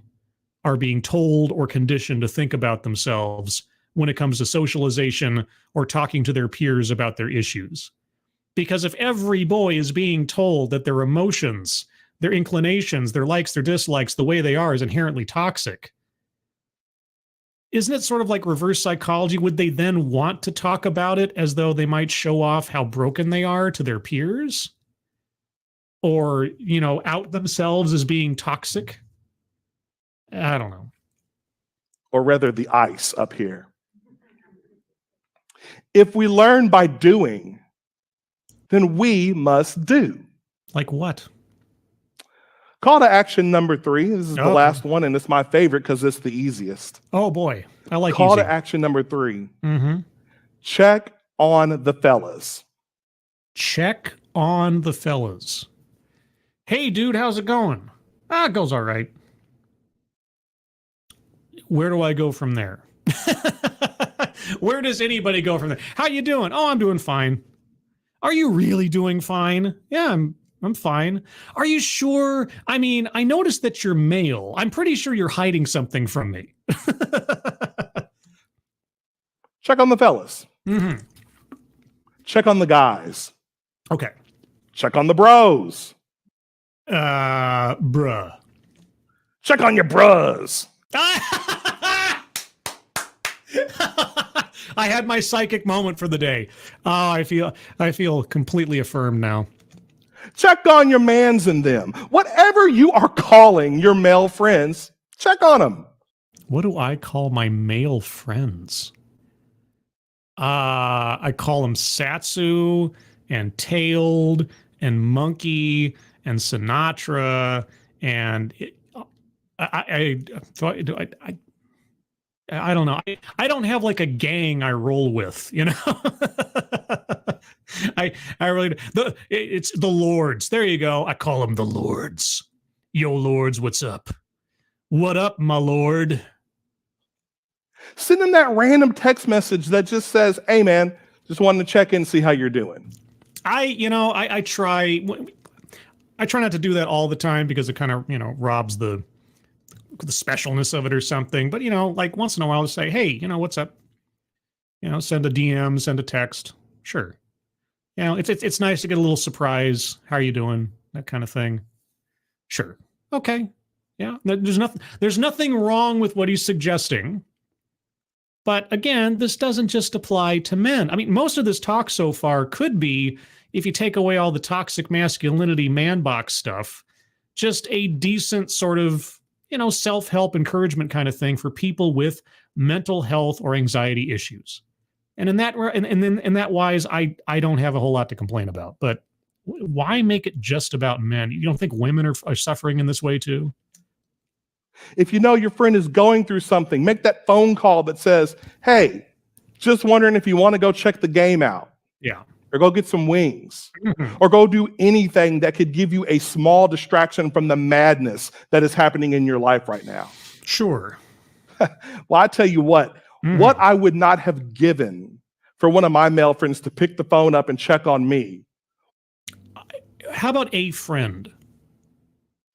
Speaker 1: are being told or conditioned to think about themselves when it comes to socialization or talking to their peers about their issues. Because if every boy is being told that their emotions, their inclinations, their likes, their dislikes, the way they are is inherently toxic, isn't it sort of like reverse psychology? Would they then want to talk about it as though they might show off how broken they are to their peers? Or, out themselves as being toxic? I don't know.
Speaker 2: Or rather, the ice up here. If we learn by doing, then we must do.
Speaker 1: Like what?
Speaker 2: Call to action number 3. This is the
Speaker 1: Okay.
Speaker 2: last one, and it's my favorite because it's the easiest.
Speaker 1: Oh boy, I like
Speaker 2: Call
Speaker 1: easy.
Speaker 2: to action number 3.
Speaker 1: Mm-hmm.
Speaker 2: Check on the fellas.
Speaker 1: Check on the fellas. Hey, dude, how's it going? It goes all right. Where do I go from there? Where does anybody go from there? How you doing? Oh, I'm doing fine. Are you really doing fine? Yeah, I'm fine. Are you sure? I mean, I noticed that you're male. I'm pretty sure you're hiding something from me.
Speaker 2: Check on the fellas.
Speaker 1: Mm-hmm.
Speaker 2: Check on the guys.
Speaker 1: Okay.
Speaker 2: Check on the bros.
Speaker 1: Bruh.
Speaker 2: Check on your bros.
Speaker 1: I had my psychic moment for the day. Oh, I feel completely affirmed now.
Speaker 2: Check on your mans and them. Whatever you are calling your male friends, check on them.
Speaker 1: What do I call my male friends? I call them Satsu and Tailed and Monkey and Sinatra and I don't know. I don't have like a gang I roll with, I really it's the Lords. There you go. I call them the Lords. Yo, Lords, what's up? What up, my lord?
Speaker 2: Send them that random text message that just says, "Hey, man, just wanted to check in and see how you're doing."
Speaker 1: I try not to do that all the time because it kind of, robs the specialness of it or something. But, like once in a while to say, hey, what's up? Send a DM, send a text. Sure. It's nice to get a little surprise. How are you doing? That kind of thing. Sure. Okay. Yeah. There's nothing wrong with what he's suggesting. But again, this doesn't just apply to men. I mean, most of this talk so far could be, if you take away all the toxic masculinity man box stuff, just a decent sort of, self-help encouragement kind of thing for people with mental health or anxiety issues. And in that wise, I don't have a whole lot to complain about. But why make it just about men? You don't think women are suffering in this way too?
Speaker 2: If you know your friend is going through something, make that phone call that says, "Hey, just wondering if you want to go check the game out."
Speaker 1: Yeah.
Speaker 2: Or go get some wings.
Speaker 1: Mm-hmm.
Speaker 2: Or go do anything that could give you a small distraction from the madness that is happening in your life right now.
Speaker 1: Sure.
Speaker 2: Well, I tell you what I would not have given for one of my male friends to pick the phone up and check on me.
Speaker 1: How about a friend?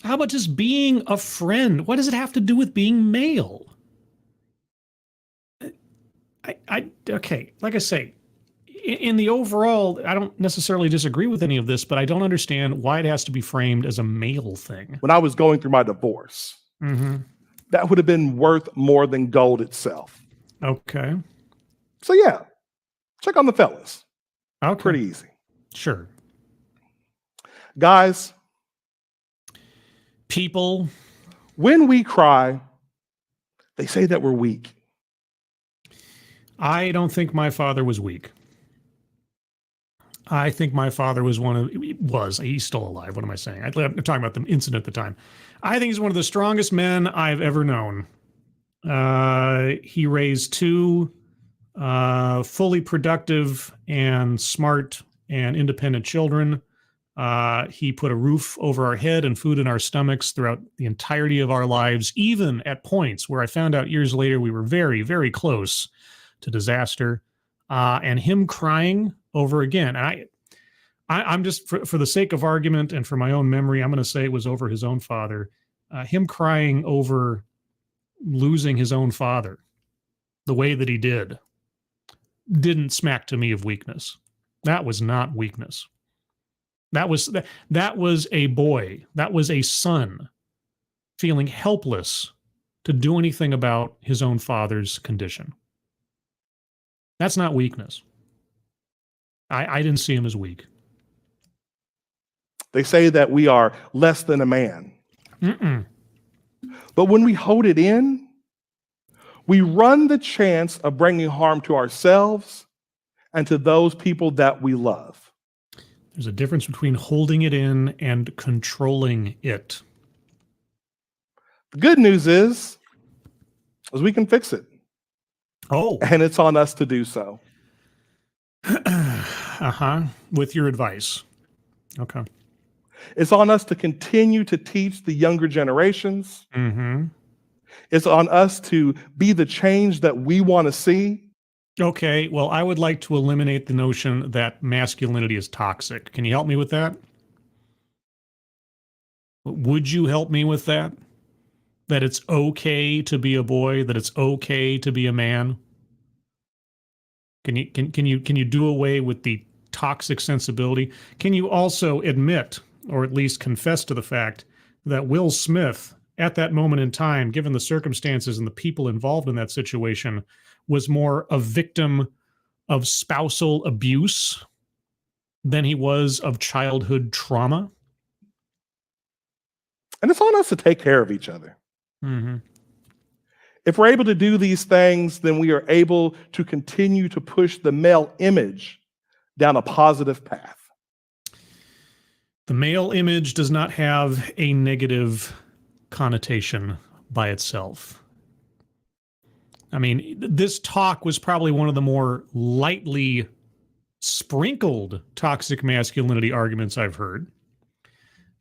Speaker 1: How about just being a friend? What does it have to do with being male? Okay, like I say, in the overall, I don't necessarily disagree with any of this, but I don't understand why it has to be framed as a male thing.
Speaker 2: When I was going through my divorce, that would have been worth more than gold itself.
Speaker 1: Okay.
Speaker 2: So yeah, check on the fellas.
Speaker 1: Okay.
Speaker 2: Pretty easy.
Speaker 1: Sure.
Speaker 2: Guys,
Speaker 1: people,
Speaker 2: when we cry, they say that we're weak.
Speaker 1: I don't think my father was weak. I think my father was he's still alive. What am I saying? I'm talking about the incident at the time. I think he's one of the strongest men I've ever known. He raised two fully productive and smart and independent children. He put a roof over our head and food in our stomachs throughout the entirety of our lives, even at points where I found out years later we were very, very close to disaster. And him crying over again. And I'm just, for the sake of argument and for my own memory, I'm going to say it was over his own father. Him crying over losing his own father the way that he didn't smack to me of weakness. That was not weakness. That was a boy. That was a son feeling helpless to do anything about his own father's condition. That's not weakness. I didn't see him as weak.
Speaker 2: They say that we are less than a man.
Speaker 1: Mm-mm.
Speaker 2: But when we hold it in, we run the chance of bringing harm to ourselves and to those people that we love.
Speaker 1: There's a difference between holding it in and controlling it.
Speaker 2: The good news is we can fix it.
Speaker 1: Oh.
Speaker 2: And it's on us to do so.
Speaker 1: With your advice. Okay.
Speaker 2: It's on us to continue to teach the younger generations.
Speaker 1: Mm-hmm.
Speaker 2: It's on us to be the change that we want to see.
Speaker 1: Okay, well, I would like to eliminate the notion that masculinity is toxic. Can you help me with that? Would you help me with that? That it's okay to be a boy, that it's okay to be a man? Can you do away with the toxic sensibility? Can you also admit, or at least confess to the fact, that Will Smith, at that moment in time, given the circumstances and the people involved in that situation, was more a victim of spousal abuse than he was of childhood trauma?
Speaker 2: And it's on us to take care of each other.
Speaker 1: Mm-hmm.
Speaker 2: If we're able to do these things, then we are able to continue to push the male image down a positive path.
Speaker 1: The male image does not have a negative connotation by itself. I mean, this talk was probably one of the more lightly sprinkled toxic masculinity arguments I've heard,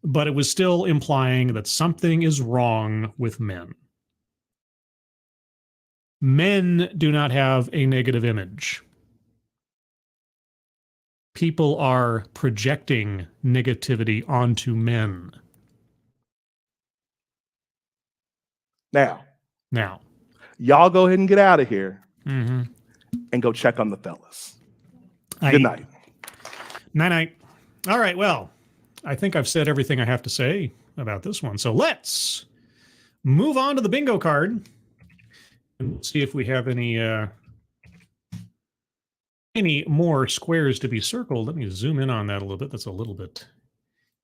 Speaker 1: but it was still implying that something is wrong with men. Men do not have a negative image. People are projecting negativity onto men.
Speaker 2: Now, y'all go ahead and get out of here and go check on the fellas. Good night.
Speaker 1: Night-night. All right, well, I think I've said everything I have to say about this one. So let's move on to the bingo card and see if we have any more squares to be circled. Let me zoom in on that a little bit. That's a little bit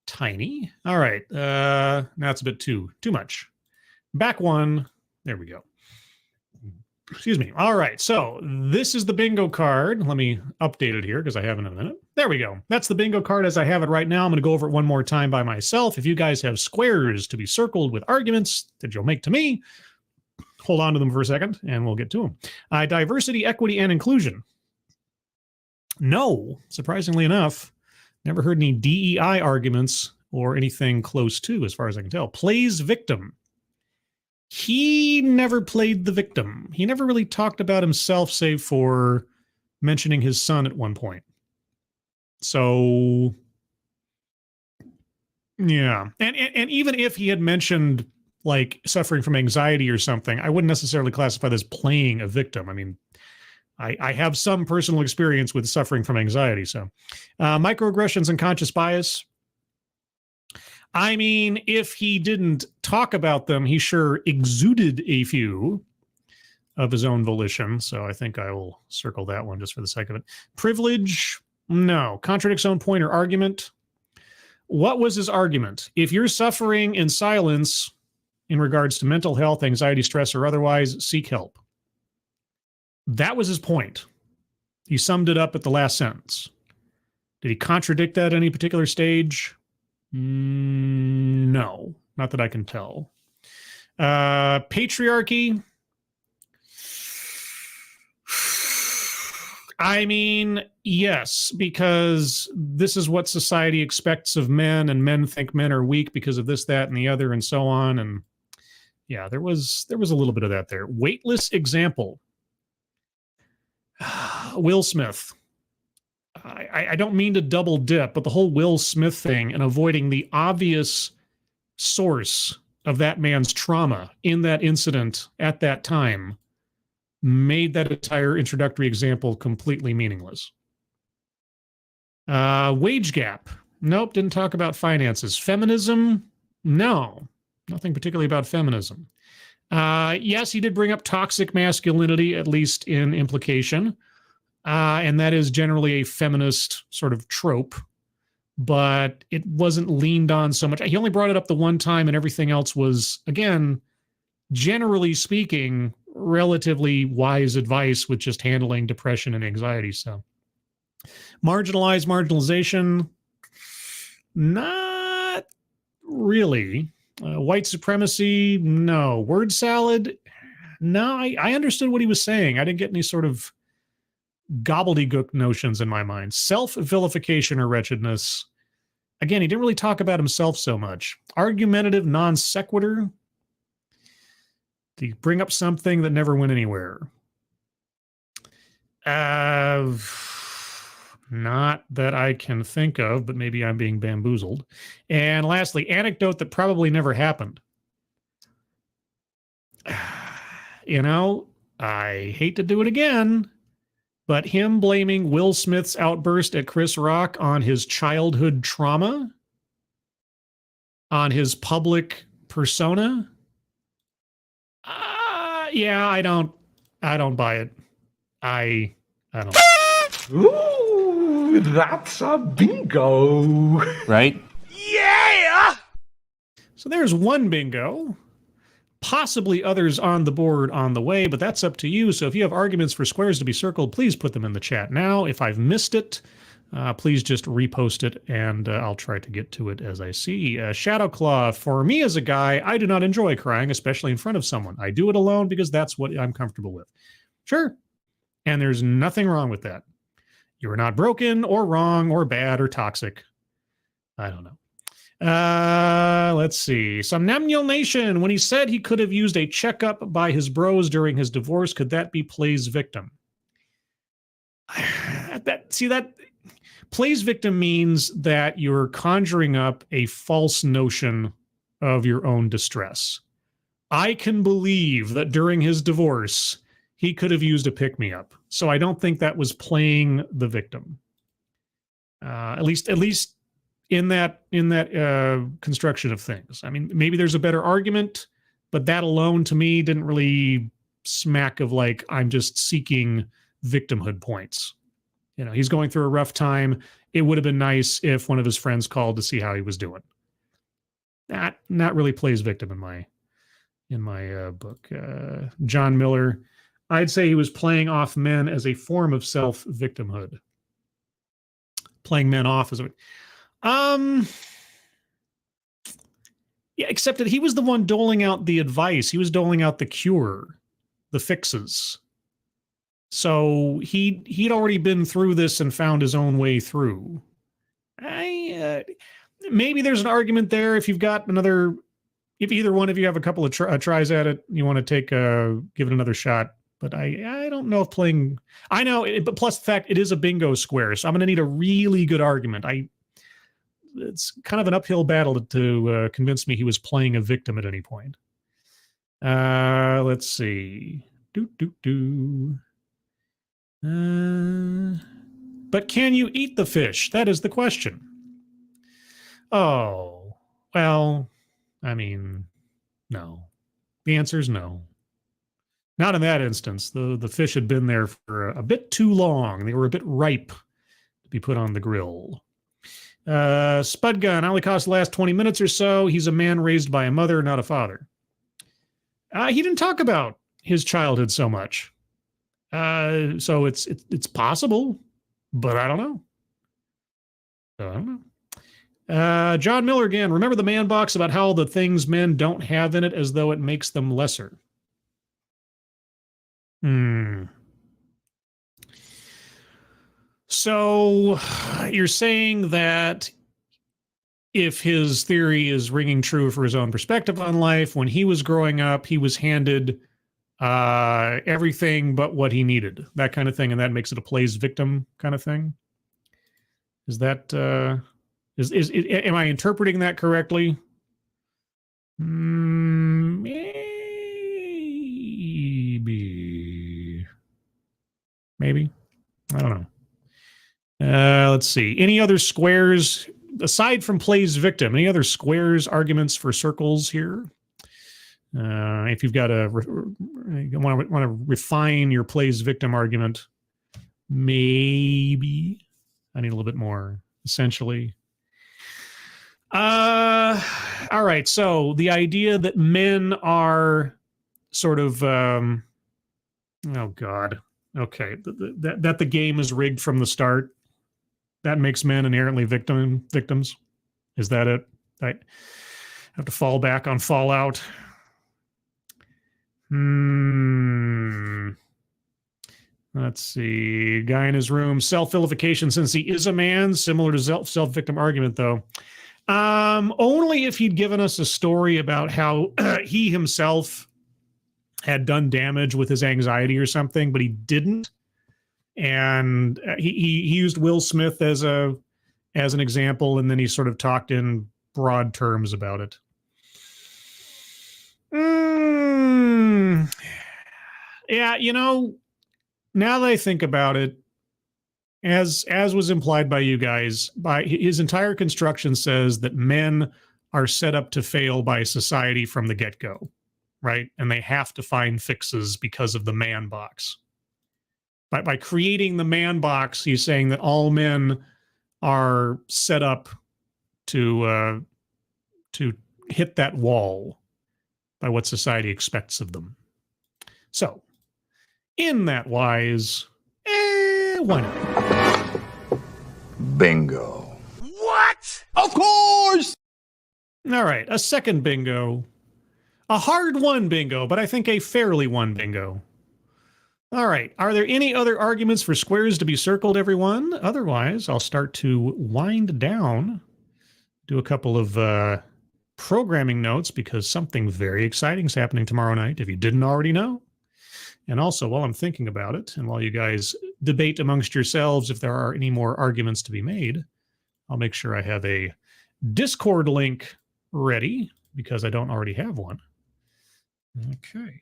Speaker 1: tiny. All right. Now it's a bit too much. Back one. There we go. Excuse me. All right. So this is the bingo card. Let me update it here because I haven't in a minute. There we go. That's the bingo card as I have it right now. I'm going to go over it one more time by myself. If you guys have squares to be circled with arguments that you'll make to me, hold on to them for a second and we'll get to them. Diversity, equity, and inclusion. No, surprisingly enough, never heard any DEI arguments or anything close to, as far as I can tell. Plays victim. He never played the victim. He never really talked about himself, save for mentioning his son at one point. So, yeah. And even if he had mentioned, like, suffering from anxiety or something, I wouldn't necessarily classify this as playing a victim. I mean, I have some personal experience with suffering from anxiety. So microaggressions and conscious bias. I mean, if he didn't talk about them, he sure exuded a few of his own volition. So I think I will circle that one just for the sake of it. Privilege. No. Contradicts own point or argument. What was his argument? If you're suffering in silence in regards to mental health, anxiety, stress, or otherwise, seek help. That was his point. He summed it up at the last sentence. Did he contradict that at any particular stage? No, not that I can tell. Patriarchy. I mean, yes, because this is what society expects of men, and men think men are weak because of this, that, and the other, and so on. And yeah, there was a little bit of that there. Weightless example. Will Smith. I don't mean to double dip, but the whole Will Smith thing and avoiding the obvious source of that man's trauma in that incident at that time made that entire introductory example completely meaningless. Wage gap. Nope, didn't talk about finances. Feminism. No, nothing particularly about feminism. Yes, he did bring up toxic masculinity, at least in implication. And that is generally a feminist sort of trope, but it wasn't leaned on so much. He only brought it up the one time, and everything else was, again, generally speaking, relatively wise advice with just handling depression and anxiety. So marginalization, not really. White supremacy, no. Word salad, no. I understood what he was saying. I didn't get any sort of gobbledygook notions in my mind. Self-vilification or wretchedness. Again, he didn't really talk about himself so much. Argumentative non sequitur. To bring up something that never went anywhere. Not that I can think of, but maybe I'm being bamboozled. And lastly, anecdote that probably never happened. You know, I hate to do it again, but him blaming Will Smith's outburst at Chris Rock on his childhood trauma, on his public persona. Yeah, I don't buy it. I don't.
Speaker 5: Ooh, that's a bingo.
Speaker 6: Right?
Speaker 4: Yeah!
Speaker 1: So there's one bingo. Possibly others on the board on the way, but that's up to you. So if you have arguments for squares to be circled, please put them in the chat now. If I've missed it, please just repost it, and I'll try to get to it as I see. Shadowclaw, for me as a guy, I do not enjoy crying, especially in front of someone. I do it alone because that's what I'm comfortable with. Sure. And there's nothing wrong with that. You're not broken or wrong or bad or toxic. I don't know. Let's see. Somnambular Nation, when he said he could have used a checkup by his bros during his divorce, could that be plays victim? That plays victim means that you're conjuring up a false notion of your own distress. I can believe that during his divorce, he could have used a pick-me-up. So I don't think that was playing the victim. At least in that construction of things. I mean, maybe there's a better argument, but that alone to me didn't really smack of like, I'm just seeking victimhood points. You know, he's going through a rough time. It would have been nice if one of his friends called to see how he was doing. That not really plays victim in my book. John Miller, I'd say he was playing off men as a form of self-victimhood. Playing men off as a... Yeah, except that he was the one doling out the advice. He was doling out the cure, the fixes. So he'd already been through this and found his own way through. Maybe there's an argument there if you've got another... If either one of you have a couple of tries at it, you want to take give it another shot. But I don't know if playing... I know, but plus the fact it is a bingo square, so I'm going to need a really good argument. It's kind of an uphill battle to convince me he was playing a victim at any point. Let's see. But can you eat the fish? That is the question. Oh, well, I mean, no. The answer is no. Not in that instance. The fish had been there for a bit too long. They were a bit ripe to be put on the grill. Spud Gun, only cost the last 20 minutes or so. He's a man raised by a mother, not a father. He didn't talk about his childhood so much. So it's possible, but I don't know. John Miller again. Remember the man box about how the things men don't have in it as though it makes them lesser. So you're saying that if his theory is ringing true for his own perspective on life, when he was growing up, he was handed everything but what he needed, that kind of thing, and that makes it a plays victim kind of thing. Is that am I interpreting that correctly? Maybe. I don't know. Let's see. Any other squares aside from plays victim? Any other squares, arguments for circles here? If you've got you want to refine your plays victim argument, maybe I need a little bit more, essentially. All right. So the idea that men are sort of, oh God. Okay. That the game is rigged from the start. That makes men inherently victims. Is that it? I have to fall back on Fallout. Let's see. Guy in his room. Self-vilification since he is a man. Similar to self-victim argument, though. Only if he'd given us a story about how he himself had done damage with his anxiety or something, but he didn't. And he used Will Smith as an example, and then he sort of talked in broad terms about it. Yeah, now that I think about it, as was implied by you guys, by his entire construction says that men are set up to fail by society from the get-go, right? And they have to find fixes because of the man box. By creating the man box, he's saying that all men are set up to hit that wall by what society expects of them. So, in that wise, why not?
Speaker 5: Bingo.
Speaker 4: What?
Speaker 5: Of course!
Speaker 1: All right, a second bingo. A hard won bingo, but I think a fairly won bingo. All right, are there any other arguments for squares to be circled, everyone? Otherwise, I'll start to wind down, do a couple of programming notes, because something very exciting is happening tomorrow night, if you didn't already know. And also, while I'm thinking about it, and while you guys debate amongst yourselves if there are any more arguments to be made, I'll make sure I have a Discord link ready, because I don't already have one. Okay.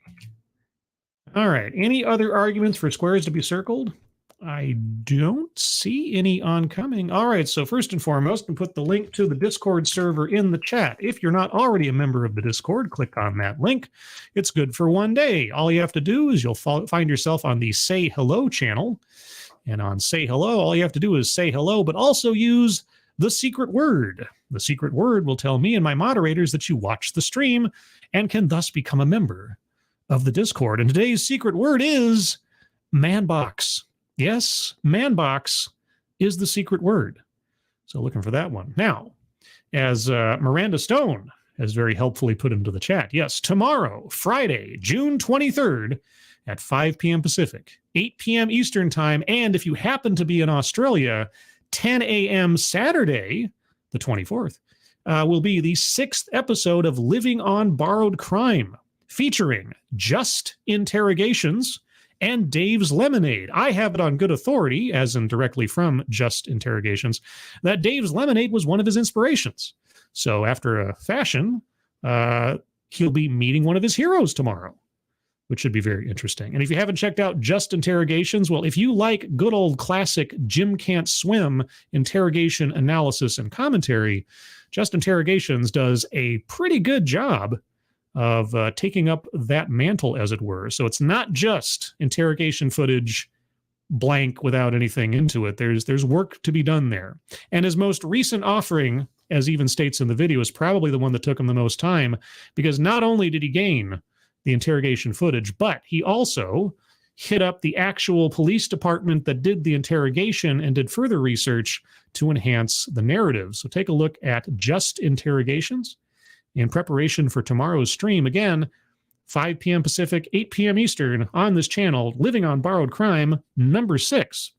Speaker 1: All right. Any other arguments for squares to be circled? I don't see any oncoming. All right. So first and foremost, and put the link to the Discord server in the chat. If you're not already a member of the Discord, click on that link. It's good for one day. All you have to do is you'll find yourself on the Say Hello channel. And on Say Hello, all you have to do is say hello, but also use the secret word. The secret word will tell me and my moderators that you watch the stream and can thus become a member of the Discord. And today's secret word is manbox. Yes, manbox is the secret word. So looking for that one. Now, as Miranda Stone has very helpfully put into the chat, yes, tomorrow, Friday, June 23rd at 5 p.m. Pacific, 8 p.m. Eastern Time, and if you happen to be in Australia, 10 a.m. Saturday, the 24th, will be the 6th episode of Living on Borrowed Crime, featuring Just Interrogations and Dave's Lemonade. I have it on good authority, as in directly from Just Interrogations, that Dave's Lemonade was one of his inspirations. So after a fashion, he'll be meeting one of his heroes tomorrow, which should be very interesting. And if you haven't checked out Just Interrogations, well, if you like good old classic Jim Can't Swim interrogation analysis and commentary, Just Interrogations does a pretty good job of taking up that mantle, as it were. So it's not just interrogation footage blank without anything into it. There's work to be done there. And his most recent offering, as even states in the video, is probably the one that took him the most time, because not only did he gain the interrogation footage, but he also hit up the actual police department that did the interrogation and did further research to enhance the narrative. So take a look at Just Interrogations in preparation for tomorrow's stream. Again, 5 p.m. Pacific, 8 p.m. Eastern on this channel, Living on Borrowed Crime, number 6.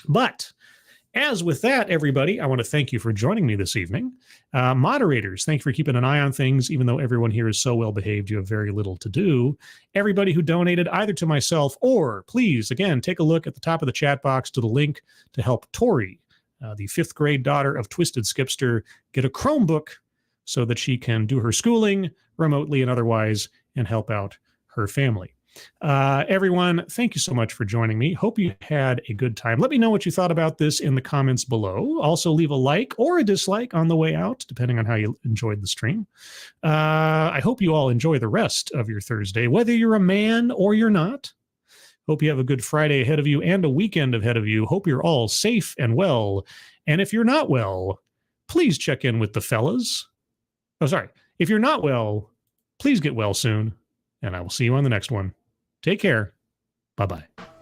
Speaker 1: But as with that, everybody, I want to thank you for joining me this evening. Moderators, thank you for keeping an eye on things, even though everyone here is so well behaved, you have very little to do. Everybody who donated either to myself or, please, again, take a look at the top of the chat box to the link to help Tori, the 5th grade daughter of Twisted Skipster, get a Chromebook so that she can do her schooling remotely and otherwise and help out her family. Everyone, thank you so much for joining me. Hope you had a good time. Let me know what you thought about this in the comments below. Also, leave a like or a dislike on the way out, depending on how you enjoyed the stream. I hope you all enjoy the rest of your Thursday, whether you're a man or you're not. Hope you have a good Friday ahead of you and a weekend ahead of you. Hope you're all safe and well. And if you're not well, please check in with the fellas. Oh, sorry. If you're not well, please get well soon. And I will see you on the next one. Take care. Bye-bye.